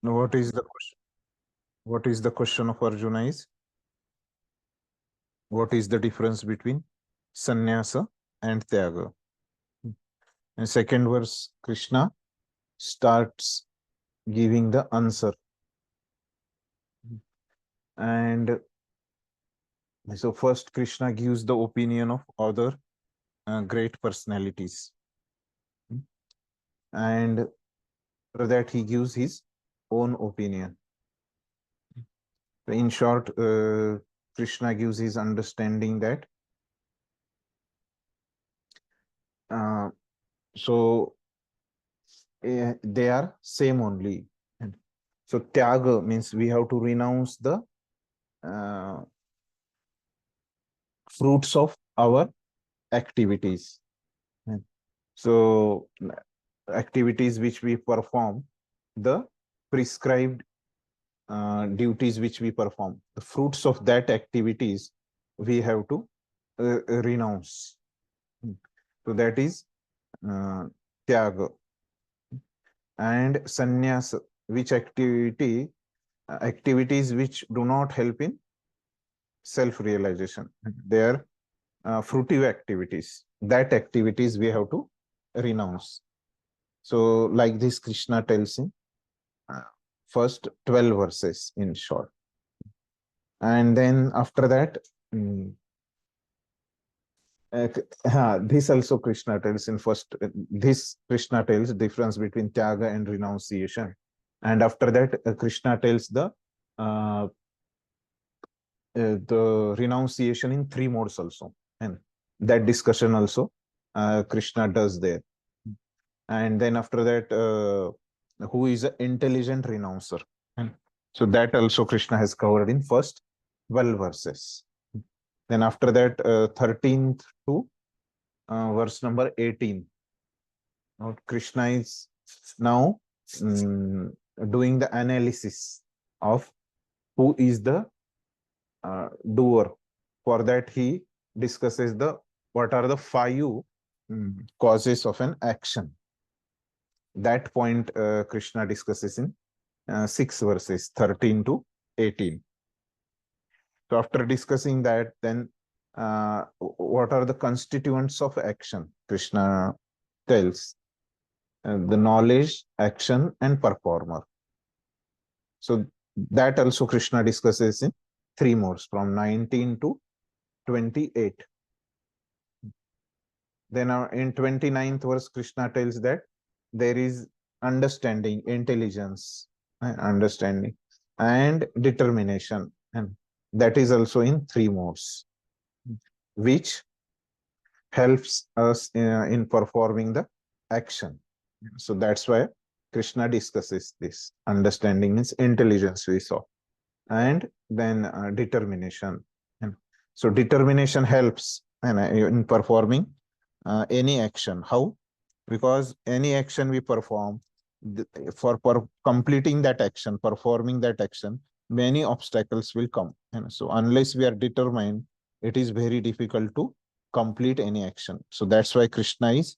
Now, what is the question? What is the question of Arjuna is, what is the difference between sannyasa and tyaga? In second verse, Krishna starts giving the answer. And so first Krishna gives the opinion of other great personalities. And after that he gives his own opinion. In short, Krishna gives his understanding that so they are same only. And so tyaga means we have to renounce the uh, fruits of our activities. And so activities which we perform, the prescribed duties which we perform, the fruits of that activities we have to renounce. So that is tyaga. And sannyas, which activities which do not help in self-realization. They are fruitive activities. That activities we have to renounce. So like this Krishna tells in first 12 verses in short. And then after that, this also Krishna tells in first, this Krishna tells difference between tyaga and renunciation. And after that, Krishna tells the renunciation in three modes also. And that discussion also Krishna does there. And then after that, who is an intelligent renouncer? And so that also Krishna has covered in first 12 verses. Then after that, 13th to verse number 18. Now, Krishna is now doing the analysis of who is the doer. For that, he discusses what are the five causes of an action. That point Krishna discusses in 6 verses, 13 to 18. So after discussing that, then what are the constituents of action? Krishna tells the knowledge, action, and performer. So that also Krishna discusses in three modes from 19 to 28. Then in 29th verse, Krishna tells that there is understanding, intelligence, understanding, and determination. And that is also in three modes, which helps us in performing the action. So that's why Krishna discusses this. Understanding means intelligence, we saw, and then determination. And so determination helps in performing any action. How? Because any action we perform, for completing that action, performing that action, many obstacles will come. And so unless we are determined, it is very difficult to complete any action. So that's why Krishna is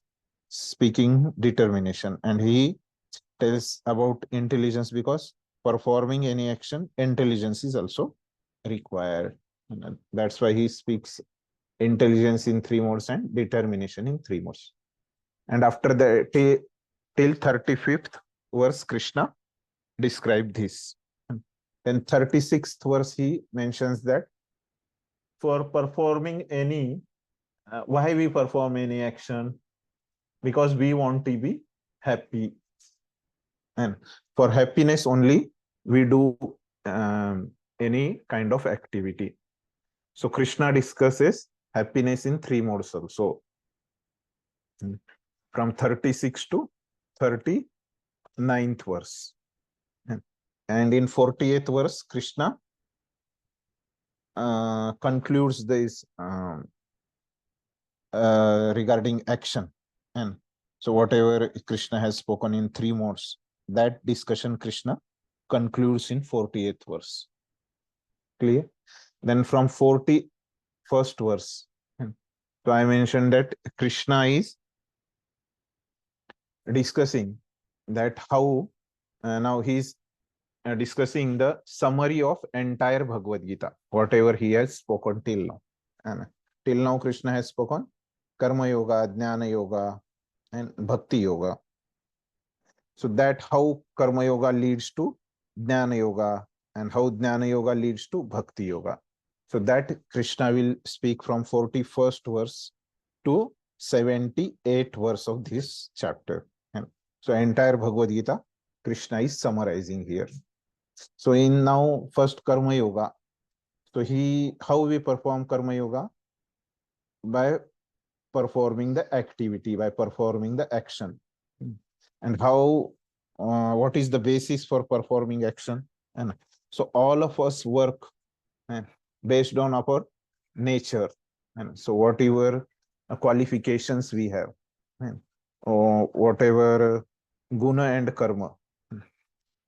speaking determination, and he tells about intelligence, because performing any action, intelligence is also required. And that's why he speaks intelligence in three modes and determination in three modes. And after the till 35th verse, Krishna described this. Then 36th verse, he mentions that for performing any, why we perform any action? Because we want to be happy. And for happiness only, we do any kind of activity. So Krishna discusses happiness in three modes also. From 36 to 39th verse. And in 48th verse, Krishna concludes this regarding action. And so whatever Krishna has spoken in three modes, that discussion Krishna concludes in 48th verse. Clear? Then from 41st verse, so I mentioned that Krishna is discussing that how now he's discussing the summary of entire Bhagavad Gita, whatever he has spoken till now. And till now, Krishna has spoken Karma Yoga, Jnana Yoga, and Bhakti Yoga. So that how Karma Yoga leads to Jnana Yoga, and how Jnana Yoga leads to Bhakti Yoga. So that Krishna will speak from 41st verse to 78th verse of this chapter. And so entire Bhagavad Gita, Krishna is summarizing here. So in now first Karma Yoga. So how we perform Karma Yoga? By performing the activity, by performing the action. And how, what is the basis for performing action? And so all of us work based on our nature. And so whatever qualifications we have, or whatever guna and karma,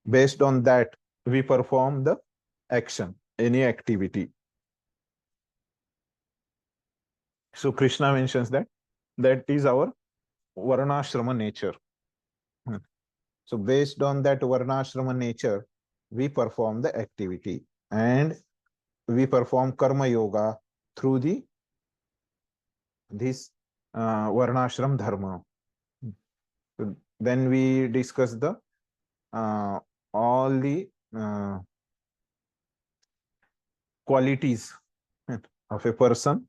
based on that, we perform the action, any activity. So Krishna mentions that is our varnashrama nature. So based on that varnashrama nature, we perform the activity, and we perform karma yoga through this varnashram dharma. So then we discuss the all the qualities of a person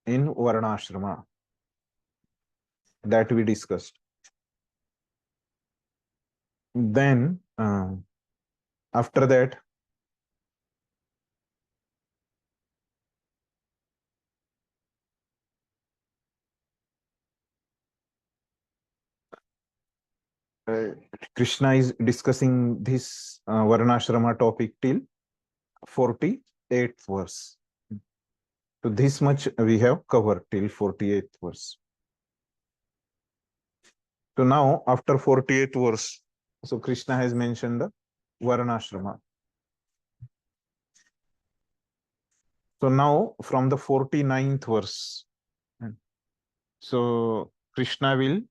in varnashrama, that we discussed. Then after that, Krishna is discussing this varnashrama topic till 48th verse. So this much we have covered till 48th verse. So now after 48th verse, so Krishna has mentioned the varnashrama. So now from the 49th verse, so Krishna will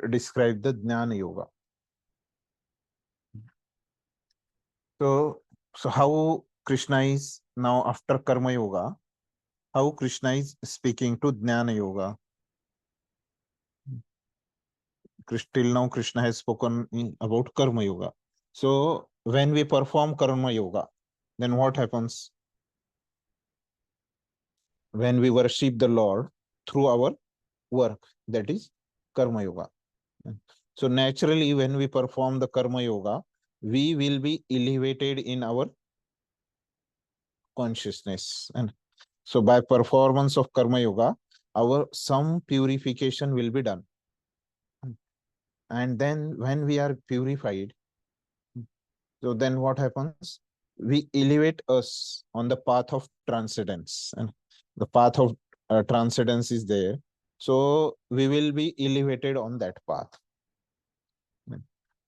describe the Jnana Yoga. So how Krishna is now after Karma Yoga, how Krishna is speaking to Jnana Yoga. Till now Krishna has spoken about Karma Yoga. So when we perform Karma Yoga, then what happens? When we worship the Lord through our work, that is Karma Yoga. So naturally, when we perform the Karma Yoga, we will be elevated in our consciousness. And so by performance of Karma Yoga, our some purification will be done. And then when we are purified, so then what happens? We elevate us on the path of transcendence. And the path of transcendence is there. So we will be elevated on that path.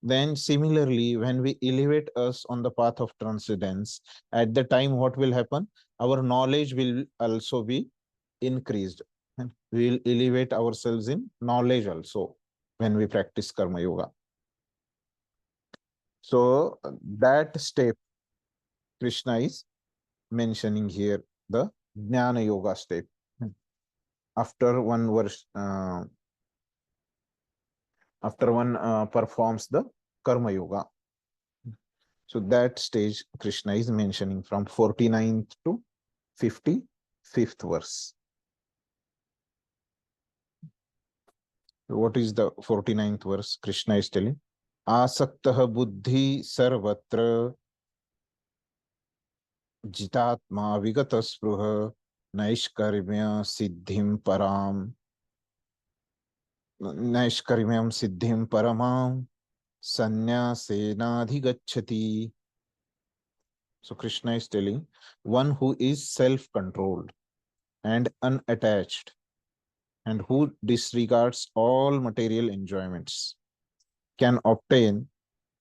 Then similarly, when we elevate us on the path of transcendence, at the time what will happen? Our knowledge will also be increased. And we will elevate ourselves in knowledge also when we practice Karma Yoga. So that step Krishna is mentioning here, the Jnana Yoga step. After one verse, after one performs the Karma Yoga. So that stage Krishna is mentioning from 49th to 55th verse. What is the 49th verse? Krishna is telling, Asaktah buddhi sarvatra jitatma vigata spruha naishkarmya siddhim param naishkarmyam siddhim paramam sanyasenadhigacchati. So Krishna is telling, one who is self-controlled and unattached, and who disregards all material enjoyments, can obtain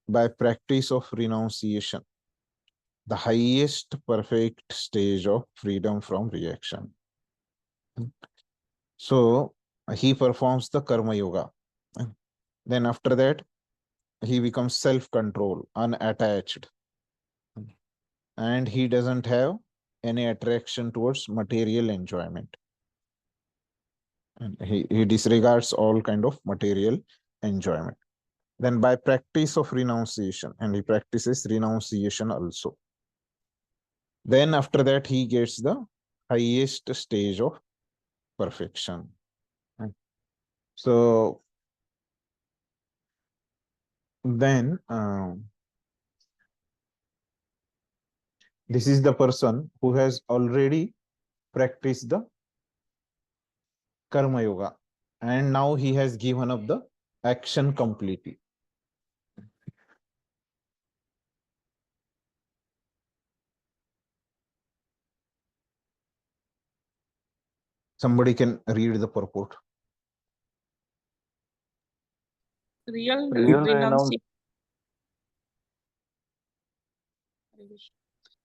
by practice of renunciation the highest perfect stage of freedom from reaction. So he performs the Karma Yoga. Then after that, he becomes self-control, unattached, and he doesn't have any attraction towards material enjoyment. And he disregards all kind of material enjoyment. Then by practice of renunciation, and he practices renunciation also. Then after that, he gets the highest stage of perfection. So then this is the person who has already practiced the karma yoga, and now he has given up the action completely. Somebody can read the purport. Real Real renunciation.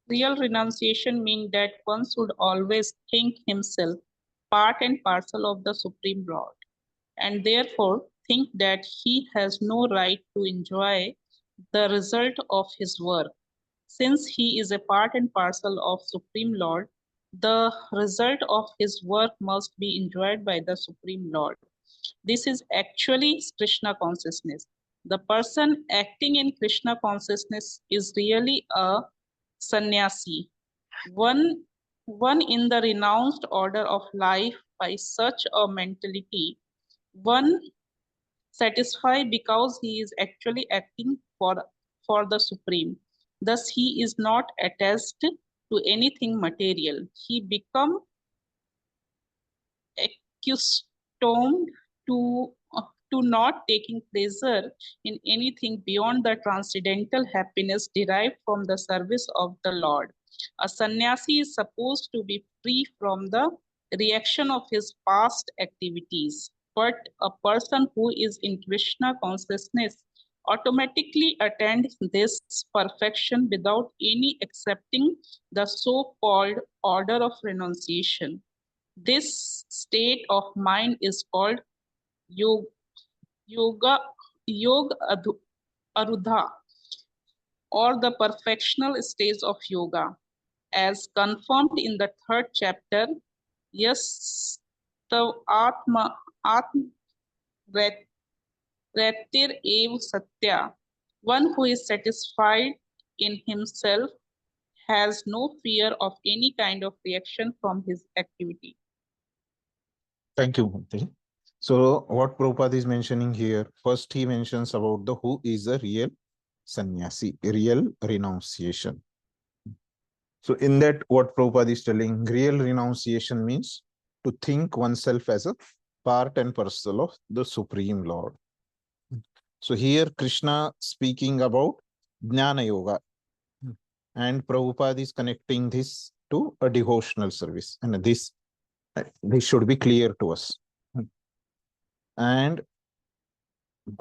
Real renunciation means that one should always think himself part and parcel of the Supreme Lord, and therefore think that he has no right to enjoy the result of his work. Since he is a part and parcel of Supreme Lord, the result of his work must be enjoyed by the Supreme Lord. This is actually Krishna consciousness. The person acting in Krishna consciousness is really a sannyasi, one, one in the renounced order of life. By such a mentality, one satisfied because he is actually acting for the Supreme. Thus, he is not attached to anything material. He becomes accustomed to to not taking pleasure in anything beyond the transcendental happiness derived from the service of the Lord. A sannyasi is supposed to be free from the reaction of his past activities, but a person who is in Krishna consciousness automatically attains this perfection without any accepting the so-called order of renunciation. This state of mind is called yoga, yoga, yoga arudha, or the perfectional stage of yoga, as confirmed in the third chapter. Yes, the atma retir ev satya. One who is satisfied in himself has no fear of any kind of reaction from his activity. Thank you, Bhakti. So what Prabhupada is mentioning here, first he mentions about the who is a real sannyasi, real renunciation. So in that, what Prabhupada is telling, real renunciation means to think oneself as a part and parcel of the Supreme Lord. So here Krishna speaking about Jnana Yoga, and Prabhupada is connecting this to a devotional service, and this should be clear to us. And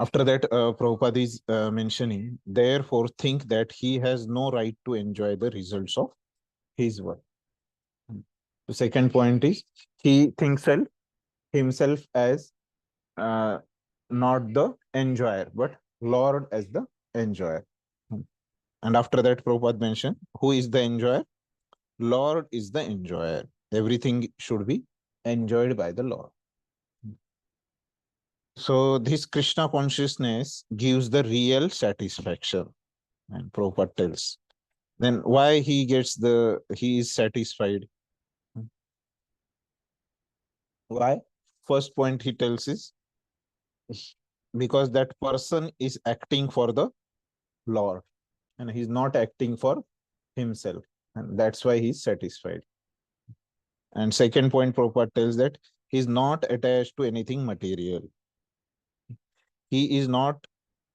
after that, Prabhupada is mentioning, therefore think that he has no right to enjoy the results of his work. The second point is, he thinks himself as not the enjoyer, but Lord as the enjoyer. And after that, Prabhupada mentioned, who is the enjoyer? Lord is the enjoyer. Everything should be enjoyed by the Lord. So this Krishna consciousness gives the real satisfaction. And Prabhupada tells. Then why he is satisfied? Why? First point he tells is, because that person is acting for the Lord and he's not acting for himself. And that's why he's satisfied. And second point, Prabhupada tells that he's not attached to anything material. He is not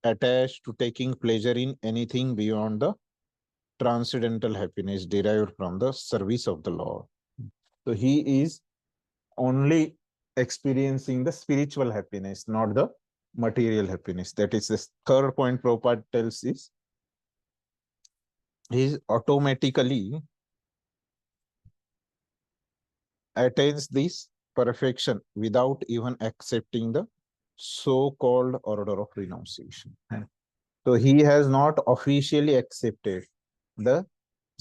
attached to taking pleasure in anything beyond the transcendental happiness derived from the service of the Lord. So he is only experiencing the spiritual happiness, not the material happiness. That is the third point Prabhupada tells is, he automatically attains this perfection without even accepting the so-called order of renunciation. So he has not officially accepted the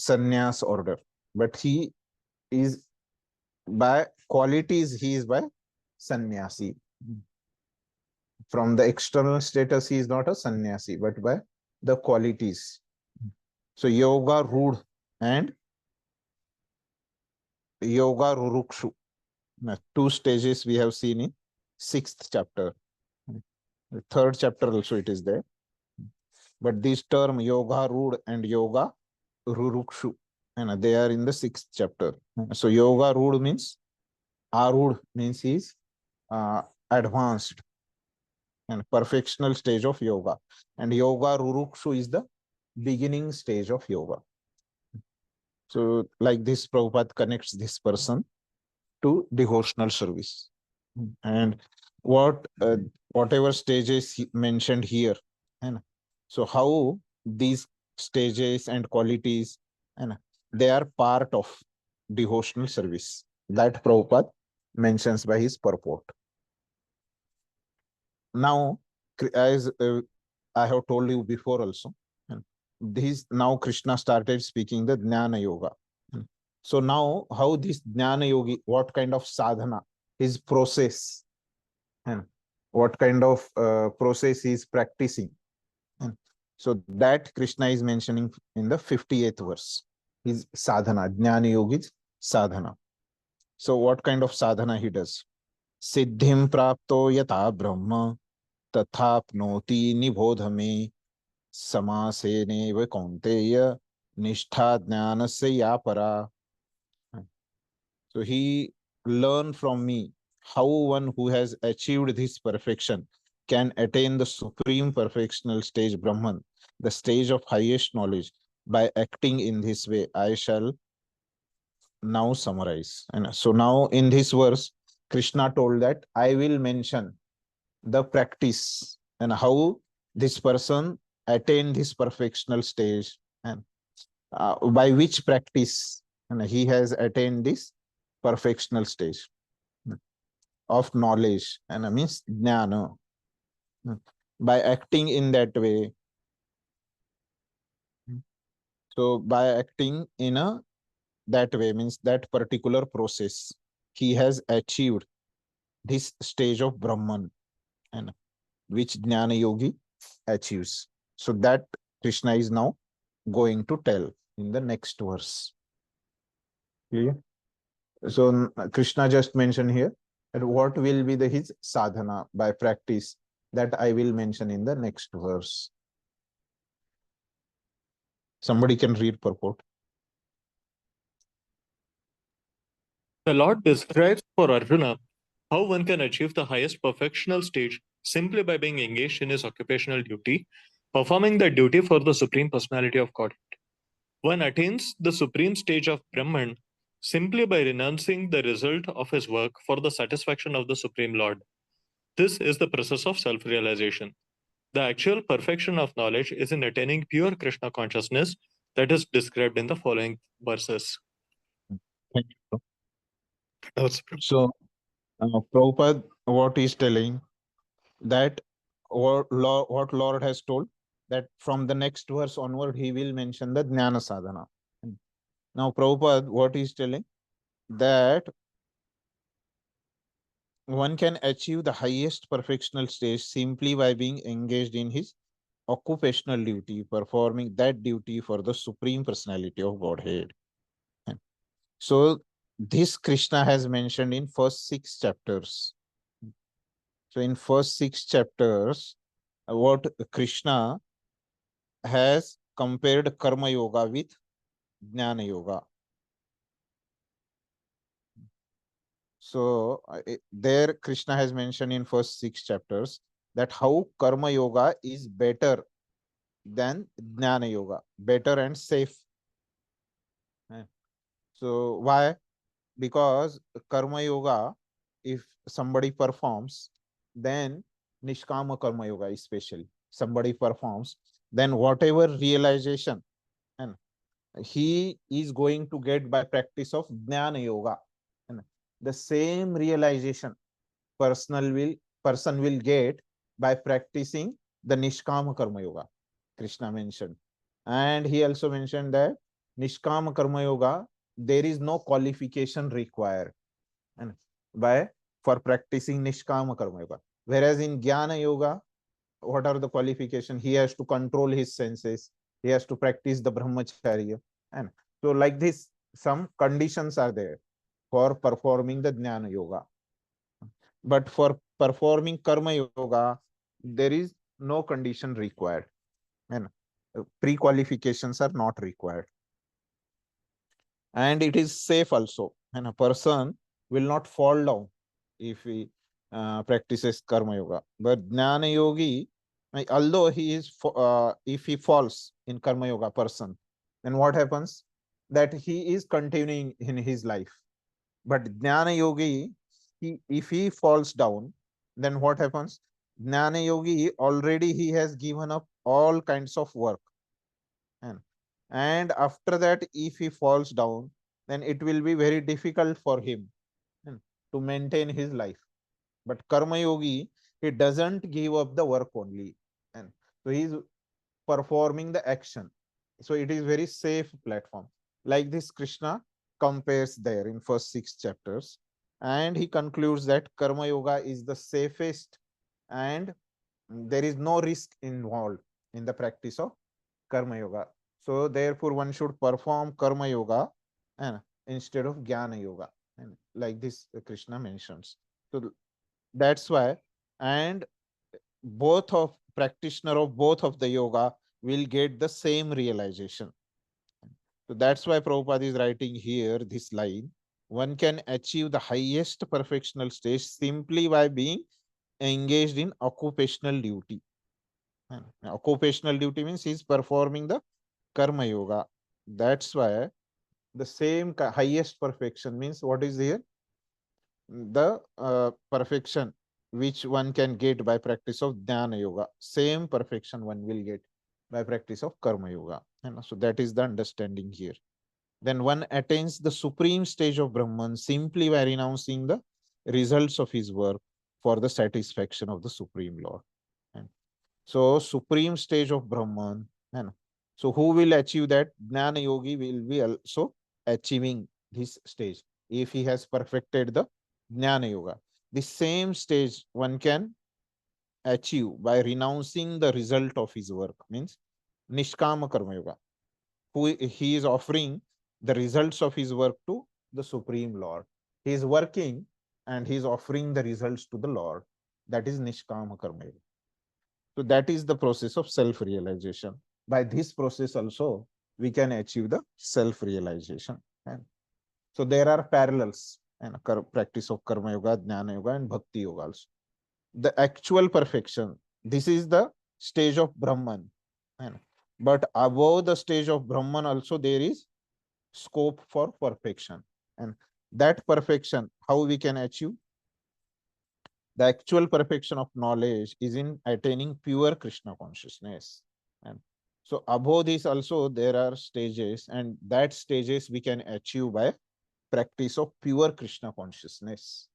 sannyas order, but he is by qualities, he is by sannyasi. From the external status, he is not a sannyasi, but by the qualities. So yoga rud and yoga rurukshu. Two stages we have seen in 6th chapter. The 3rd chapter also it is there. But this term yoga rud and yoga rurukshu, and they are in the 6th chapter. So yoga rud means arud means he is advanced and perfectional stage of yoga, and yoga rurukshu is the beginning stage of yoga. So like this, Prabhupada connects this person to devotional service. And what whatever stages mentioned here, and so how these stages and qualities, and they are part of devotional service, that Prabhupada mentions by his purport. Now, as I have told you before also, this now Krishna started speaking the Jnana Yoga. So now how this Jnana Yogi, what kind of sadhana, his process, and what kind of process he is practicing. And so that Krishna is mentioning in the 58th verse. His sadhana, Jnana Yogi's sadhana. So what kind of sadhana he does? Siddhim prapto yata brahma तथाप्नोति निबोध में समासेनेव कौन्तेय निष्ठा ज्ञानस्य या परा. So he learn from me how one who has achieved this perfection can attain the supreme perfectional stage Brahman, the stage of highest knowledge, by acting in this way. I shall now summarize. And so now in this verse, Krishna told that I will mention the practice and how this person attained this perfectional stage, and by which practice and he has attained this perfectional stage of knowledge, and means jnana. By acting in that way, so by acting in a that way means that particular process, he has achieved this stage of Brahman, and which Jnana Yogi achieves. So that Krishna is now going to tell in the next verse. Okay. So Krishna just mentioned here that what will be his sadhana by practice, that I will mention in the next verse. Somebody can read purport. The Lord describes for Arjuna how one can achieve the highest perfectional stage simply by being engaged in his occupational duty, performing the duty for the Supreme Personality of Godhead. One attains the supreme stage of Brahman simply by renouncing the result of his work for the satisfaction of the Supreme Lord. This is the process of self-realization. The actual perfection of knowledge is in attaining pure Krishna consciousness that is described in the following verses. Thank you. So Prabhupada, what is telling that what Lord has told, that from the next verse onward he will mention the Jnana Sadhana. Now Prabhupada, what is telling, that one can achieve the highest perfectional stage simply by being engaged in his occupational duty, performing that duty for the Supreme Personality of Godhead. So this Krishna has mentioned in first 6 chapters. So in first 6 chapters, what Krishna has compared Karma Yoga with Jnana Yoga. So there Krishna has mentioned in first 6 chapters that how Karma Yoga is better than Jnana Yoga, better and safe. So why? Because Karma Yoga, if somebody performs, then Nishkama Karma Yoga especially, somebody performs, then whatever realization and he is going to get by practice of Jnana Yoga, and the same realization person will get by practicing the Nishkama Karma Yoga. Krishna mentioned. And he also mentioned that Nishkama Karma Yoga, there is no qualification required and by for practicing Nishkama Karma Yoga. Whereas in Jnana Yoga, what are the qualifications? He has to control his senses, he has to practice the brahmacharya, and so like this some conditions are there for performing the Jnana Yoga. But for performing Karma Yoga, there is no condition required and pre-qualifications are not required, and it is safe also, and a person will not fall down if he practices Karma Yoga. But Jnana Yogi, although he is if he falls in Karma Yoga person, then what happens? That he is continuing in his life. But Jnana Yogi, if he falls down, then what happens? Jnana Yogi already he has given up all kinds of work, and after that if he falls down, then it will be very difficult for him to maintain his life. But Karma Yogi, he doesn't give up the work only, and so he is performing the action. So it is very safe platform. Like this, Krishna compares there in first 6 chapters, and he concludes that Karma Yoga is the safest, and there is no risk involved in the practice of Karma Yoga. So therefore, one should perform Karma Yoga and instead of Jnana Yoga, and like this, Krishna mentions. So that's why, and both of practitioner of both of the yoga will get the same realization. So that's why Prabhupada is writing here this line: one can achieve the highest perfectional stage simply by being engaged in occupational duty. And occupational duty means he's performing the Karma Yoga. That's why the same highest perfection means what is here? The perfection which one can get by practice of Jnana Yoga. Same perfection one will get by practice of Karma Yoga. And so that is the understanding here. Then one attains the supreme stage of Brahman simply by renouncing the results of his work for the satisfaction of the Supreme Lord. And so supreme stage of Brahman. And so who will achieve that? Jnana Yogi will be also achieving this stage if he has perfected the Jnana Yoga. The same stage one can achieve by renouncing the result of his work, means Nishkama Karma Yoga. Who he is offering the results of his work to the Supreme Lord. He is working and he is offering the results to the Lord. That is Nishkama Karma Yoga. So that is the process of self-realization. By this process also, we can achieve the self-realization. And so there are parallels and practice of Karma Yoga, Jnana Yoga, and Bhakti Yoga also. The actual perfection, this is the stage of Brahman. And but above the stage of Brahman also there is scope for perfection. And that perfection, how we can achieve? The actual perfection of knowledge is in attaining pure Krishna consciousness. And so above this also there are stages, and that stages we can achieve by practice of pure Krishna consciousness.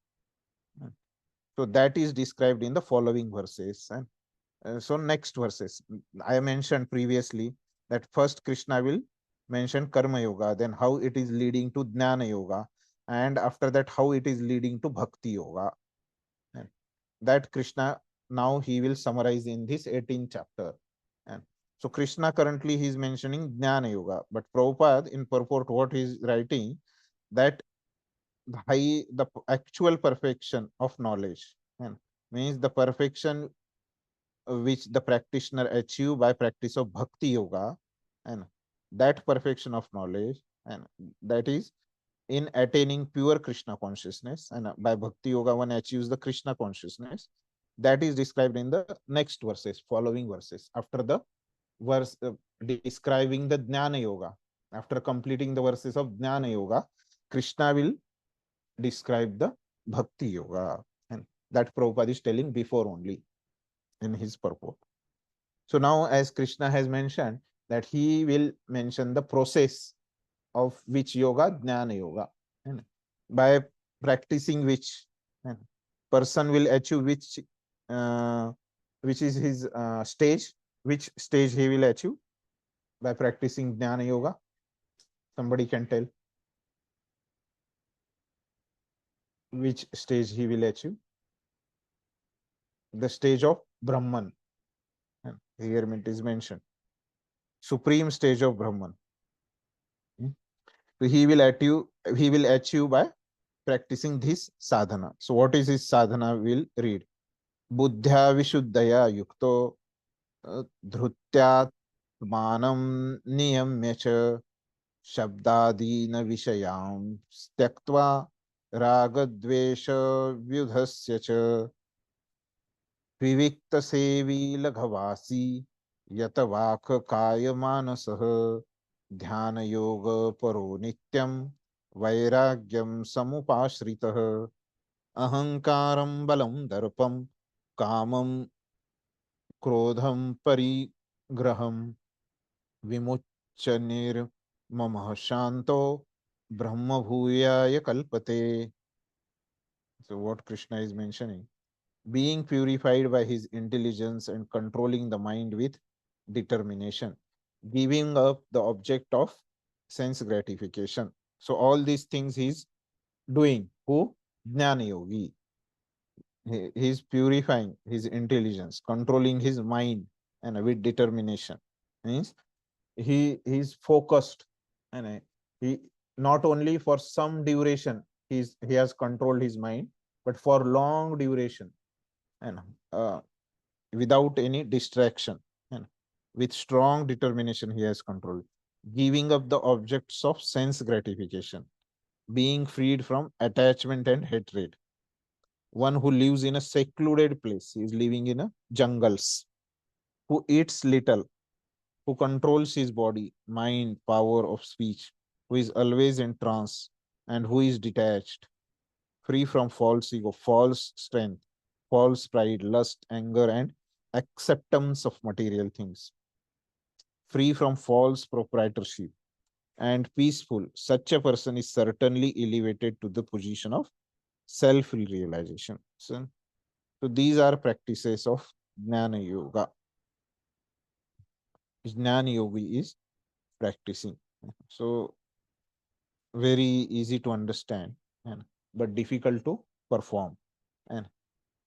So that is described in the following verses. And so next verses, I mentioned previously that first Krishna will mention Karma Yoga, then how it is leading to Jnana Yoga, and after that how it is leading to Bhakti Yoga. And that Krishna now he will summarize in this 18th chapter. And so Krishna currently he is mentioning Jnana Yoga, but Prabhupada in purport what he is writing, that the actual perfection of knowledge, and means the perfection which the practitioner achieve by practice of Bhakti Yoga, and that perfection of knowledge, and that is in attaining pure Krishna consciousness, and by Bhakti Yoga one achieves the Krishna consciousness. That is described in the next verses, following verses. After the verse describing the Jnana Yoga, after completing the verses of Jnana Yoga, Krishna will describe the Bhakti Yoga, and that Prabhupada is telling before only in his purport. So now as Krishna has mentioned that he will mention the process of which yoga, Jnana Yoga, and by practicing which person will achieve which is his stage, which stage he will achieve by practicing Jnana Yoga? Somebody can tell which stage he will achieve? The stage of Brahman. And here it is mentioned. Supreme stage of Brahman. So he will achieve by practicing this sadhana. So what is his sadhana? We'll read. Buddhya vishuddhaya yukto dhrutyatmanam niyamya cha shabdadina vishayam styaktva ragadvesha vyudhasya cha विविक्त सेवी लघवासी यत वाक काय मानसः ध्यान योग परो नित्यम वैराग्यम समुपाश्रितः अहंकारं बलं दर्पं कामं क्रोधं परिग्रहं विमुच्य निर्ममः शांतो ब्रह्म भूयाय कल्पते. So what Krishna is mentioning, being purified by his intelligence and controlling the mind with determination, giving up the object of sense gratification. So all these things he's doing. Who? Jnana Yogi. He is purifying his intelligence, controlling his mind, and with determination. Means he is focused, and he not only for some duration he has controlled his mind, but for long duration, and without any distraction, and with strong determination he has controlled, giving up the objects of sense gratification, being freed from attachment and hatred. One who lives in a secluded place, he is living in a jungles, who eats little, who controls his body, mind, power of speech, who is always in trance, and who is detached, free from false ego, false strength, false pride, lust, anger, and acceptance of material things, free from false proprietorship, and peaceful. Such a person is certainly elevated to the position of self-realization. So these are practices of Jnana Yoga. Jnana Yogi is practicing. So very easy to understand, and but difficult to perform. And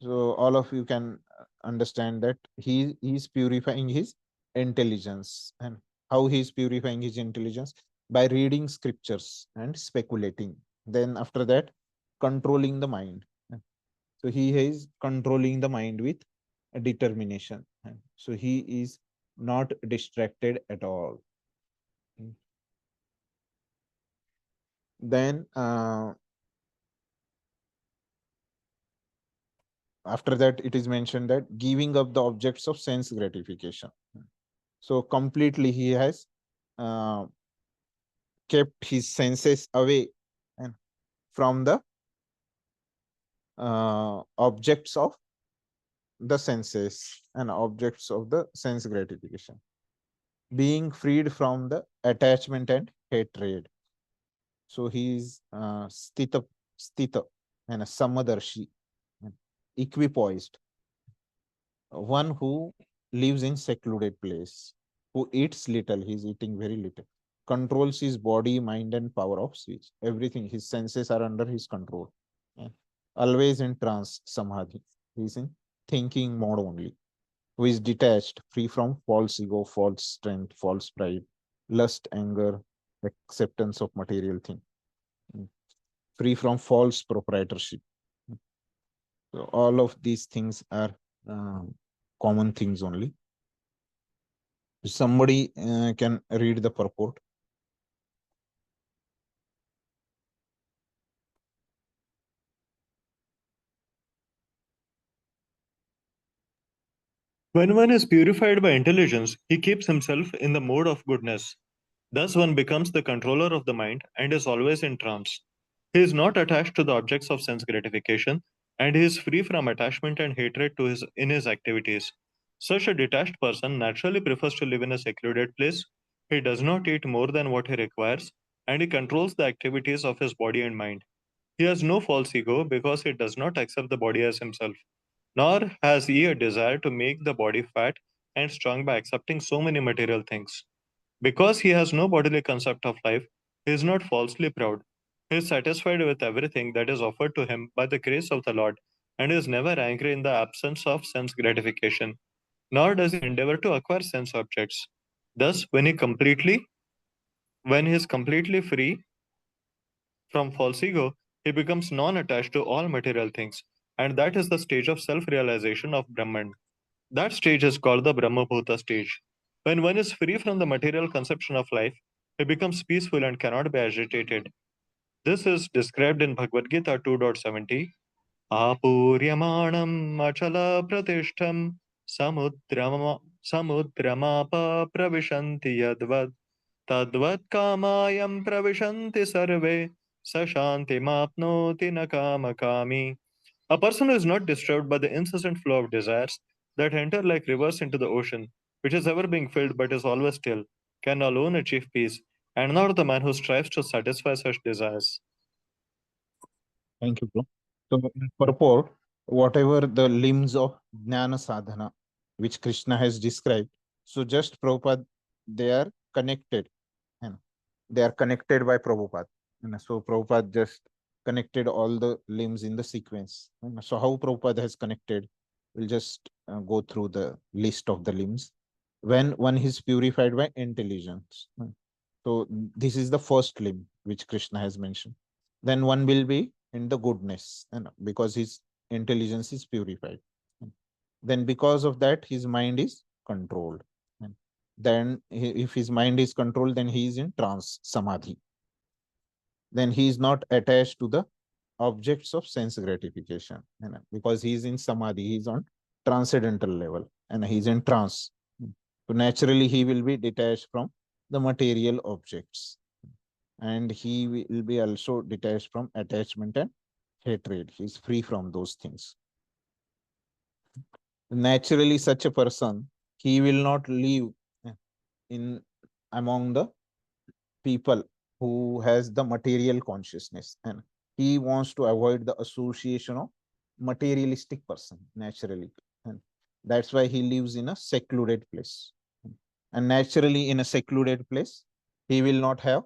so all of you can understand that he is purifying his intelligence. And how he is purifying his intelligence? By reading scriptures and speculating. Then after that, controlling the mind. So he is controlling the mind with a determination. So he is not distracted at all. Then after that, it is mentioned that giving up the objects of sense gratification. So completely he has kept his senses away and from the objects of the senses and objects of the sense gratification, being freed from the attachment and hatred. So he is stita and a samadarshi, equipoised, one who lives in secluded place, who eats little, he is eating very little, controls his body, mind, and power of speech. Everything, his senses are under his control. Always in trance, samadhi. He is in thinking mode only. Who is detached, free from false ego, false strength, false pride, lust, anger, acceptance of material thing, free from false proprietorship. So all of these things are common things only. Somebody can read the purport. When one is purified by intelligence, he keeps himself in the mode of goodness. Thus, one becomes the controller of the mind and is always in trance. He is not attached to the objects of sense gratification, and he is free from attachment and hatred in his activities. Such a detached person naturally prefers to live in a secluded place. He does not eat more than what he requires, and he controls the activities of his body and mind. He has no false ego because he does not accept the body as himself, nor has he a desire to make the body fat and strong by accepting so many material things. Because he has no bodily concept of life, he is not falsely proud. He is satisfied with everything that is offered to him by the grace of the Lord, and is never angry in the absence of sense gratification, nor does he endeavor to acquire sense objects. Thus, when he is completely free from false ego, he becomes non-attached to all material things, and that is the stage of self-realization of Brahman. That stage is called the Brahmabhuta stage. When one is free from the material conception of life, he becomes peaceful and cannot be agitated. This is described in Bhagavad Gita 2.70. Apuryamanam achala pratishtham samudramapa pravishanti yadvad tadvad kamayam pravishanti sarve sashanti mapnoti nakamakami. A person who is not disturbed by the incessant flow of desires that enter like rivers into the ocean, which is ever being filled but is always still, can alone achieve peace, and not the man who strives to satisfy such desires. Thank you, bro. So in purport, whatever the limbs of Jnana Sadhana, which Krishna has described, so just Prabhupada, they are connected. And they are connected by Prabhupada. And so Prabhupada just connected all the limbs in the sequence. And so how Prabhupada has connected, we'll just go through the list of the limbs. When one is purified by intelligence. So this is the first limb which Krishna has mentioned. Then one will be in the goodness, and because his intelligence is purified. Then because of that, his mind is controlled. And then if his mind is controlled, then he is in trance, samadhi. Then he is not attached to the objects of sense gratification, because he is in samadhi, he is on transcendental level, and he is in trance. So naturally, he will be detached from the material objects, and he will be also detached from attachment and hatred. He is free from those things. Naturally, such a person, he will not live in among the people who has the material consciousness, and he wants to avoid the association of materialistic person naturally, and that's why he lives in a secluded place. And naturally, in a secluded place, he will not have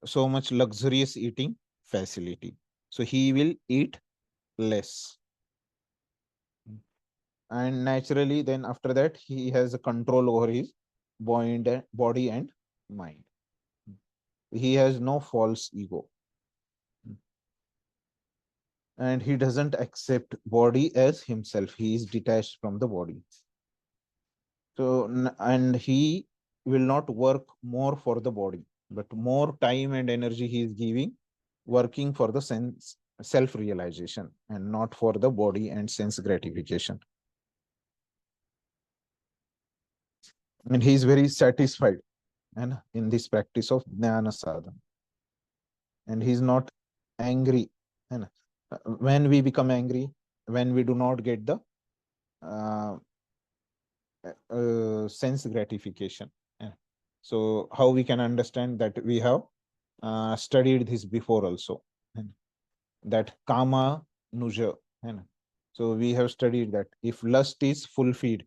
so much luxurious eating facility, so he will eat less. And naturally, then after that, he has a control over his body and mind. He has no false ego, and he doesn't accept body as himself. He is detached from the body. So and he will not work more for the body, but more time and energy he is giving working for the sense self realization, and not for the body and sense gratification. And he is very satisfied and in this practice of jnana sadhana, and he is not angry. And when we become angry, when we do not get the uh, sense gratification. So how we can understand that? We have studied this before also, that kama nuja. So we have studied that if lust is fulfilled,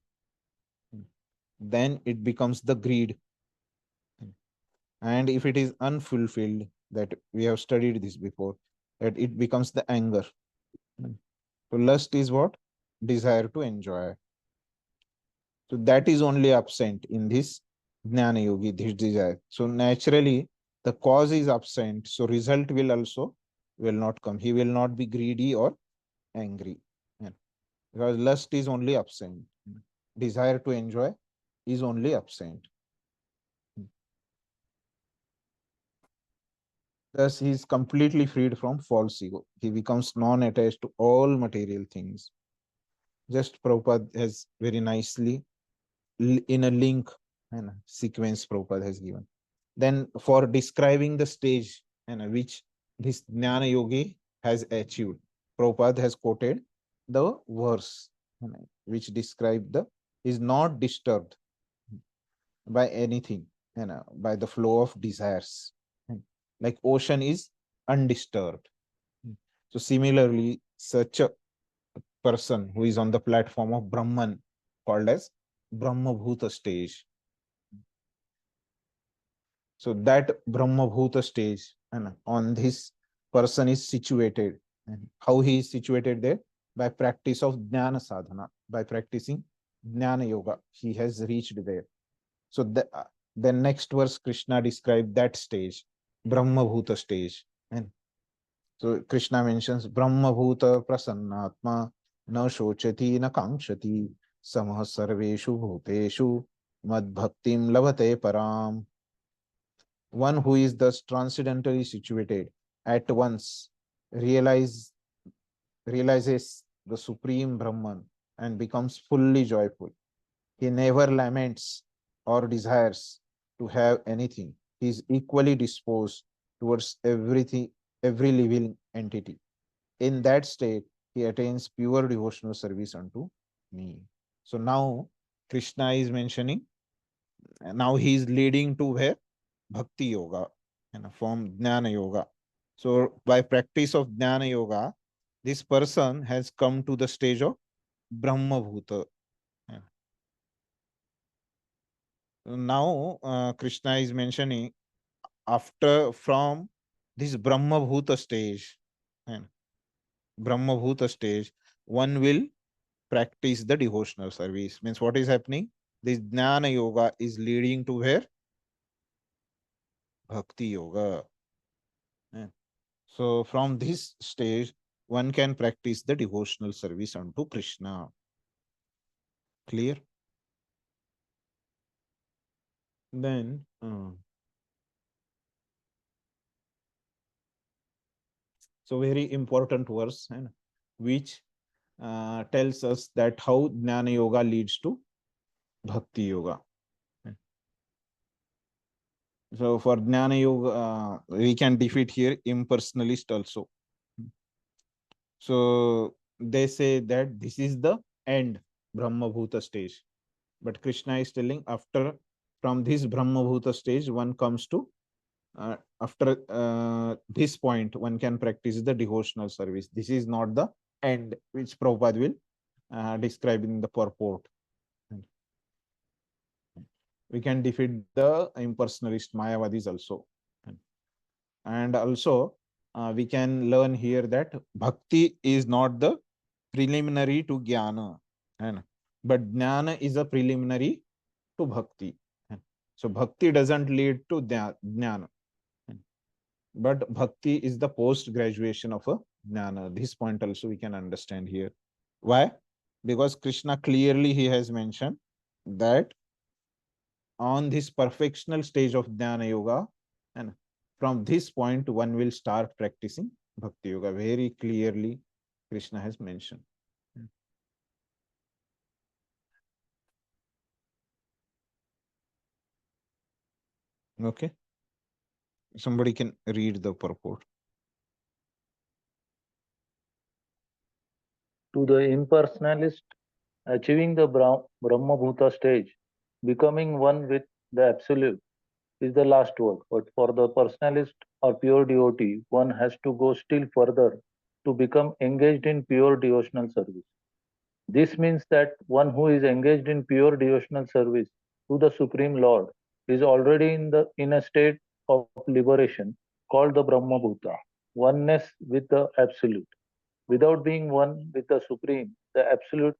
then it becomes the greed. And if it is unfulfilled, that we have studied this before, that it becomes the anger. So lust is what? Desire to enjoy. So that is only absent in this jnana yogi, this desire. So naturally, the cause is absent. So result will also will not come. He will not be greedy or angry. Because lust is only absent. Desire to enjoy is only absent. Thus, he is completely freed from false ego. He becomes non-attached to all material things. Just Prabhupada has very nicely in a link and sequence Prabhupada has given. Then for describing the stage and which this Jnana Yogi has achieved, Prabhupada has quoted the verse which describe the is not disturbed by anything, by the flow of desires. Like ocean is undisturbed. So similarly, such a person who is on the platform of Brahman, called as Brahma Bhuta stage. So that Brahma Bhuta stage, and on this person is situated. And how he is situated there? By practice of Jnana Sadhana, by practicing Jnana Yoga, he has reached there. So the next verse, Krishna described that stage, Brahma Bhuta stage. And so Krishna mentions Brahma Bhuta Prasannatma, na shochati na kankshati, samah sarveshu bhuteshu, mad bhaktim labhate param. One who is thus transcendently situated at once realize, realizes the supreme Brahman and becomes fully joyful. He never laments or desires to have anything. He is equally disposed towards everything, every living entity. In that state, he attains pure devotional service unto me. So now Krishna is mentioning, now he is leading to where? Bhakti Yoga, in a form Jnana Yoga. So by practice of Jnana Yoga, this person has come to the stage of Brahma Bhuta. Now Krishna is mentioning, after from this Brahma Bhuta stage, and Brahma Bhuta stage, one will practice the devotional service. Means what is happening? This Jnana Yoga is leading to where? Bhakti Yoga. So from this stage, one can practice the devotional service unto Krishna. Clear? Then so very important verse, and which tells us that how Jnana Yoga leads to Bhakti Yoga. So for Jnana Yoga, we can defeat here impersonalist also. So they say that this is the end Brahma Bhuta stage. But Krishna is telling, after from this Brahma Bhuta stage, one comes to after this point, one can practice the devotional service. This is not the end, which Prabhupada will describe in the purport. We can defeat the impersonalist Mayavadis also. And also, we can learn here that bhakti is not the preliminary to jnana, but jnana is a preliminary to bhakti. So bhakti doesn't lead to jnana, but bhakti is the post graduation of a jnana. This point also we can understand here. Why? Because Krishna clearly he has mentioned that on this perfectional stage of jnana yoga, and from this point one will start practicing bhakti yoga. Very clearly Krishna has mentioned. Okay, somebody can read the purport. To the impersonalist, achieving the Brahma Bhuta stage, becoming one with the Absolute, is the last word. But for the personalist or pure devotee, one has to go still further to become engaged in pure devotional service. This means that one who is engaged in pure devotional service to the Supreme Lord is already in a state of liberation called the Brahma Bhuta, oneness with the Absolute. Without being one with the Supreme, the Absolute,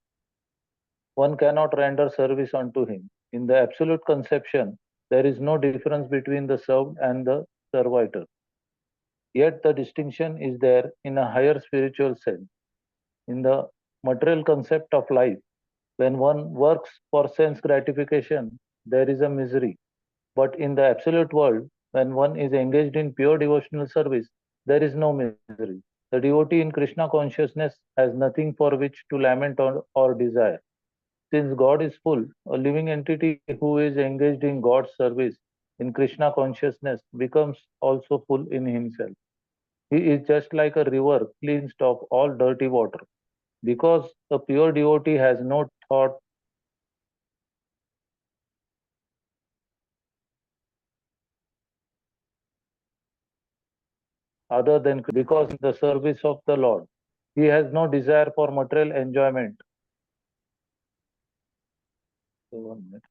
one cannot render service unto him. In the Absolute conception, there is no difference between the served and the servitor. Yet the distinction is there in a higher spiritual sense. In the material concept of life, when one works for sense gratification, there is a misery. But in the absolute world, when one is engaged in pure devotional service, there is no misery. The devotee in Krishna consciousness has nothing for which to lament or desire. Since God is full, a living entity who is engaged in God's service in Krishna consciousness becomes also full in himself. He is just like a river cleansed of all dirty water. Because a pure devotee has no thought other than because in the service of the Lord. He has no desire for material enjoyment. 1 minute.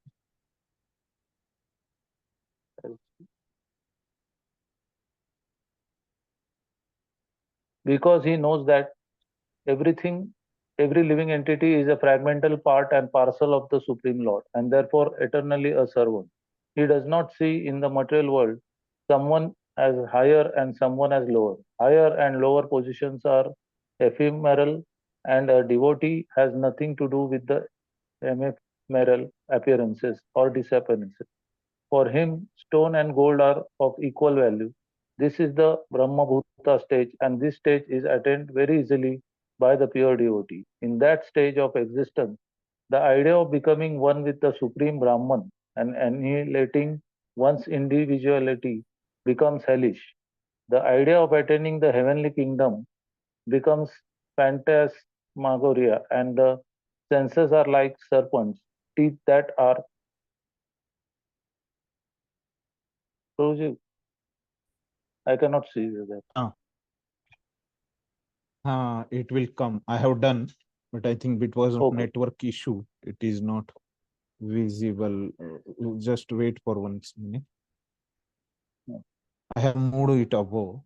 Because he knows that everything, every living entity is a fragmental part and parcel of the Supreme Lord, and therefore eternally a servant. He does not see in the material world someone as higher and someone as lower. Higher and lower positions are ephemeral, and a devotee has nothing to do with the ephemeral appearances or disappearances. For him, stone and gold are of equal value. This is the Brahma Bhuta stage, and this stage is attained very easily by the pure devotee. In that stage of existence, the idea of becoming one with the Supreme Brahman and annihilating one's individuality becomes hellish. The idea of attaining the heavenly kingdom becomes phantasmagoria, and the senses are like serpents, teeth that are corrosive. I cannot see that. It will come. I have done, but I think it was a Okay. network issue. It is not visible. Just wait for 1 minute. Yeah. I have moved it above,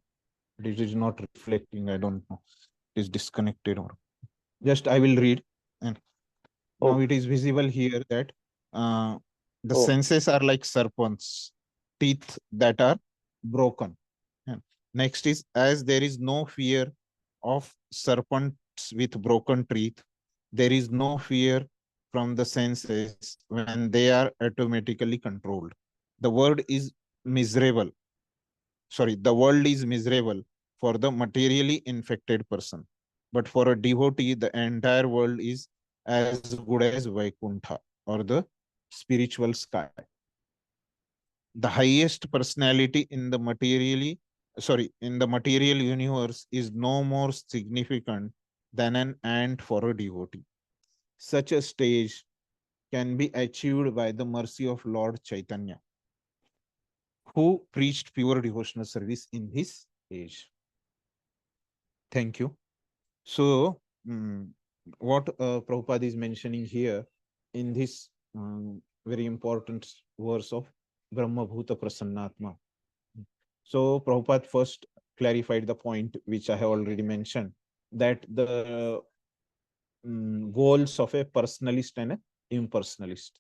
but it is not reflecting. I don't know. It is disconnected or just I will read. And now Okay. it is visible here that the Oh. senses are like serpents, teeth that are broken. And next is, as there is no fear of serpents with broken teeth, there is no fear from the senses when they are automatically controlled. The word is miserable. Sorry, the world is miserable for the materially infected person. But for a devotee, the entire world is as good as Vaikuntha or the spiritual sky. The highest personality in the material universe is no more significant than an ant for a devotee. Such a stage can be achieved by the mercy of Lord Chaitanya, who preached pure devotional service in his age. Thank you. So, what Prabhupada is mentioning here in this very important verse of Brahma Bhuta Prasannatma. So, Prabhupada first clarified the point which I have already mentioned, that the goals of a personalist and a impersonalist.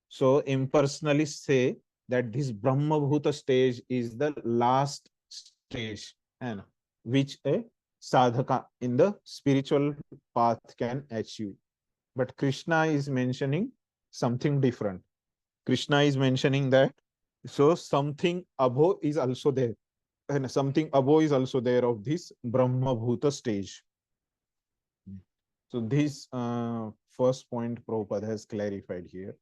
So, impersonalists say that this Brahma Bhuta stage is the last stage, and which a sadhaka in the spiritual path can achieve. But Krishna is mentioning something different. Krishna is mentioning that so something above is also there, and something above is also there of this Brahma Bhuta stage. So this first point Prabhupada has clarified here.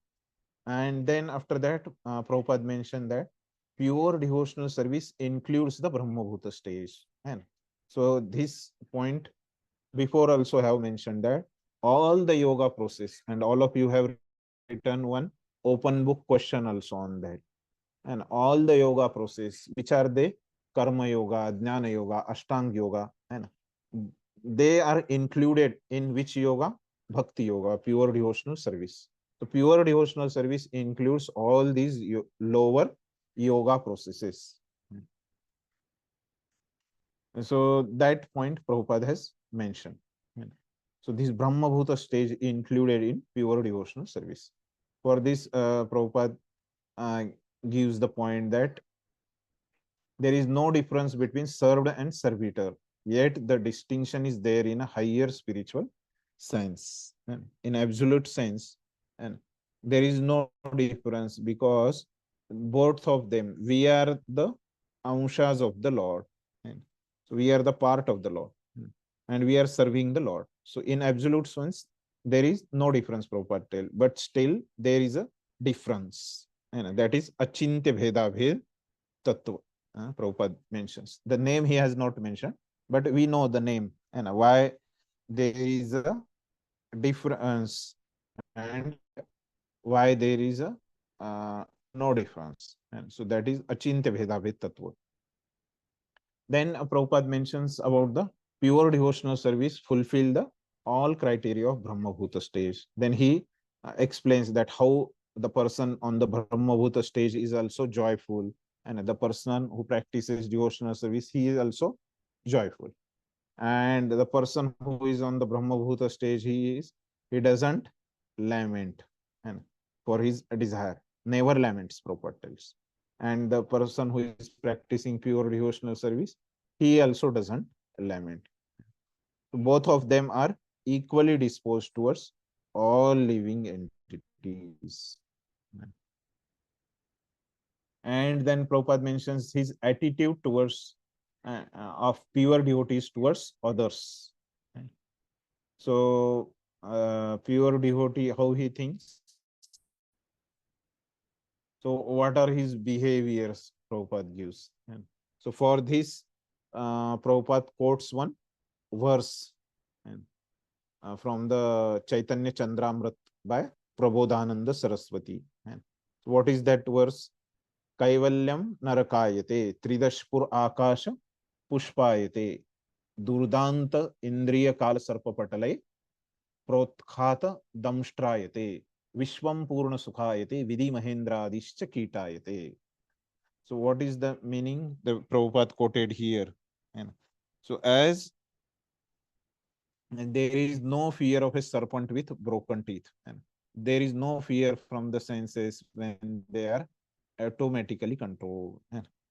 And then after that, Prabhupada mentioned that pure devotional service includes the Brahma Bhuta stage. And so this point before also have mentioned that all the yoga process, and all of you have written one open book question also on that. And all the yoga process, which are the karma yoga, jnana yoga, ashtanga yoga, and they are included in which yoga? Bhakti yoga, pure devotional service. So pure devotional service includes all these lower yoga processes. So that point Prabhupada has mentioned. So this Brahma Bhuta stage included in pure devotional service. For this, Prabhupada gives the point that there is no difference between served and servitor, yet the distinction is there in a higher spiritual sense. And in absolute sense, and there is no difference because both of them, we are the anshas of the Lord. And so we are the part of the Lord, and we are serving the Lord. So in absolute sense, there is no difference, Prabhupada tell, but still there is a difference. And that is achintya bheda bhed tattva. Prabhupada mentions. The name he has not mentioned, but we know the name and why there is a difference and why there is a no difference. And so that is achintya bheda bhed tattva. Then Prabhupada mentions about the pure devotional service fulfill the all criteria of Brahma Bhuta stage. Then he explains that how the person on the Brahmabhuta stage is also joyful, and the person who practices devotional service, he is also joyful. And the person who is on the Brahmabhuta stage, he doesn't lament and for his desire, never laments, Prabhupada tells. And the person who is practicing pure devotional service, he also doesn't lament. Both of them are equally disposed towards all living entities. And then Prabhupada mentions his attitude towards of pure devotees towards others. So pure devotee, how he thinks. So what are his behaviors? Prabhupada gives. And so for this, Prabhupada quotes one verse and, from the Chaitanya Chandramrit by Prabodhananda Saraswati. And what is that verse? Kaivalyam narakayate tridashpur akasha pushpayate durudanta indriya kala sarpapatale प्रोत्खात दंष्ट्रायते विश्वम पूर्ण सुखायते विधि महेंद्रादिश्च कीटायते. So what is the meaning the Prabhupada quoted here? And so as there is no fear of a serpent with broken teeth, and there is no fear from the senses when they are automatically controlled.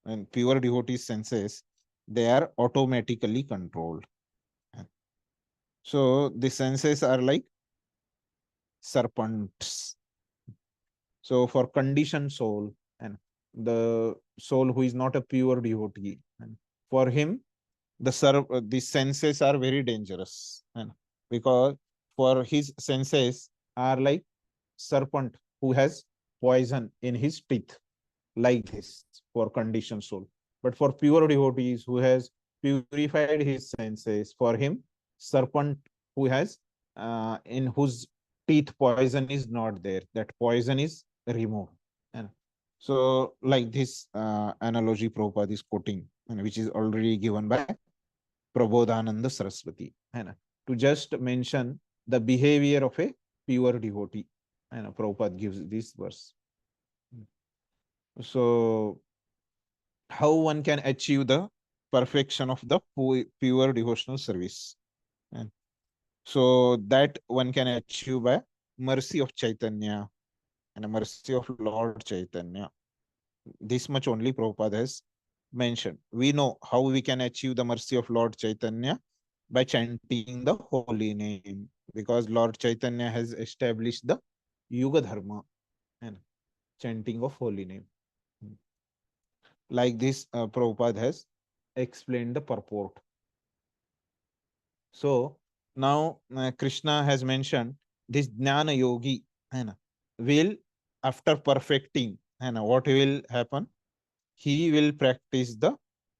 And pure devotees senses, they are automatically controlled. So the senses are like serpents. So for conditioned soul and the soul who is not a pure devotee, and for him the senses are very dangerous, and because for his senses are like serpent who has poison in his teeth, like this for conditioned soul. But for pure devotees who has purified his senses, for him serpent who has in whose teeth poison is not there, that poison is removed. And so like this analogy Prabhupada is quoting, and which is already given by Prabodhananda Saraswati, and to just mention the behavior of a pure devotee, and Prabhupada gives this verse. So how one can achieve the perfection of the pure devotional service? And so that one can achieve by mercy of Chaitanya and a mercy of Lord Chaitanya. This much only Prabhupada has mentioned. We know how we can achieve the mercy of Lord Chaitanya by chanting the holy name, because Lord Chaitanya has established the Yuga Dharma and chanting of holy name. Like this, Prabhupada has explained the purport. So now Krishna has mentioned this Jnana Yogi will, after perfecting, what will happen? He will practice the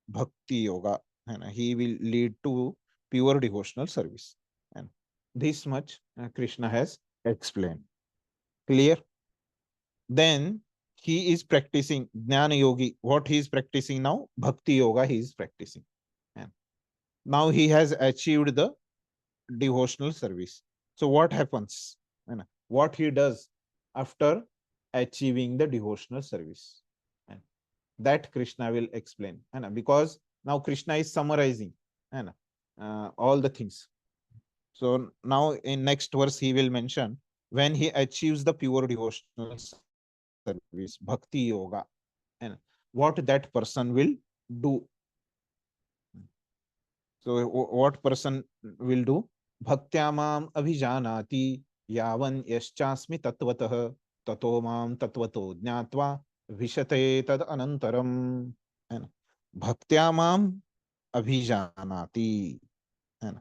Bhakti Yoga, and he will lead to pure devotional service. And this much Krishna has explained. Clear? Then he is practicing Jnana Yogi. What he is practicing now? Bhakti Yoga he is practicing. And now he has achieved the devotional service. So what happens? And what he does after achieving the devotional service? And that Krishna will explain. And because now Krishna is summarizing and all the things. So now in next verse he will mention when he achieves the pure devotional service, Bhakti Yoga, and what that person will do. So what person will do? Bhaktyamam abhijanati yavan yaschasmi tatvatah tato mam tatvato jnatva vishate tad anantaram. And bhaktyamam abhijanati. And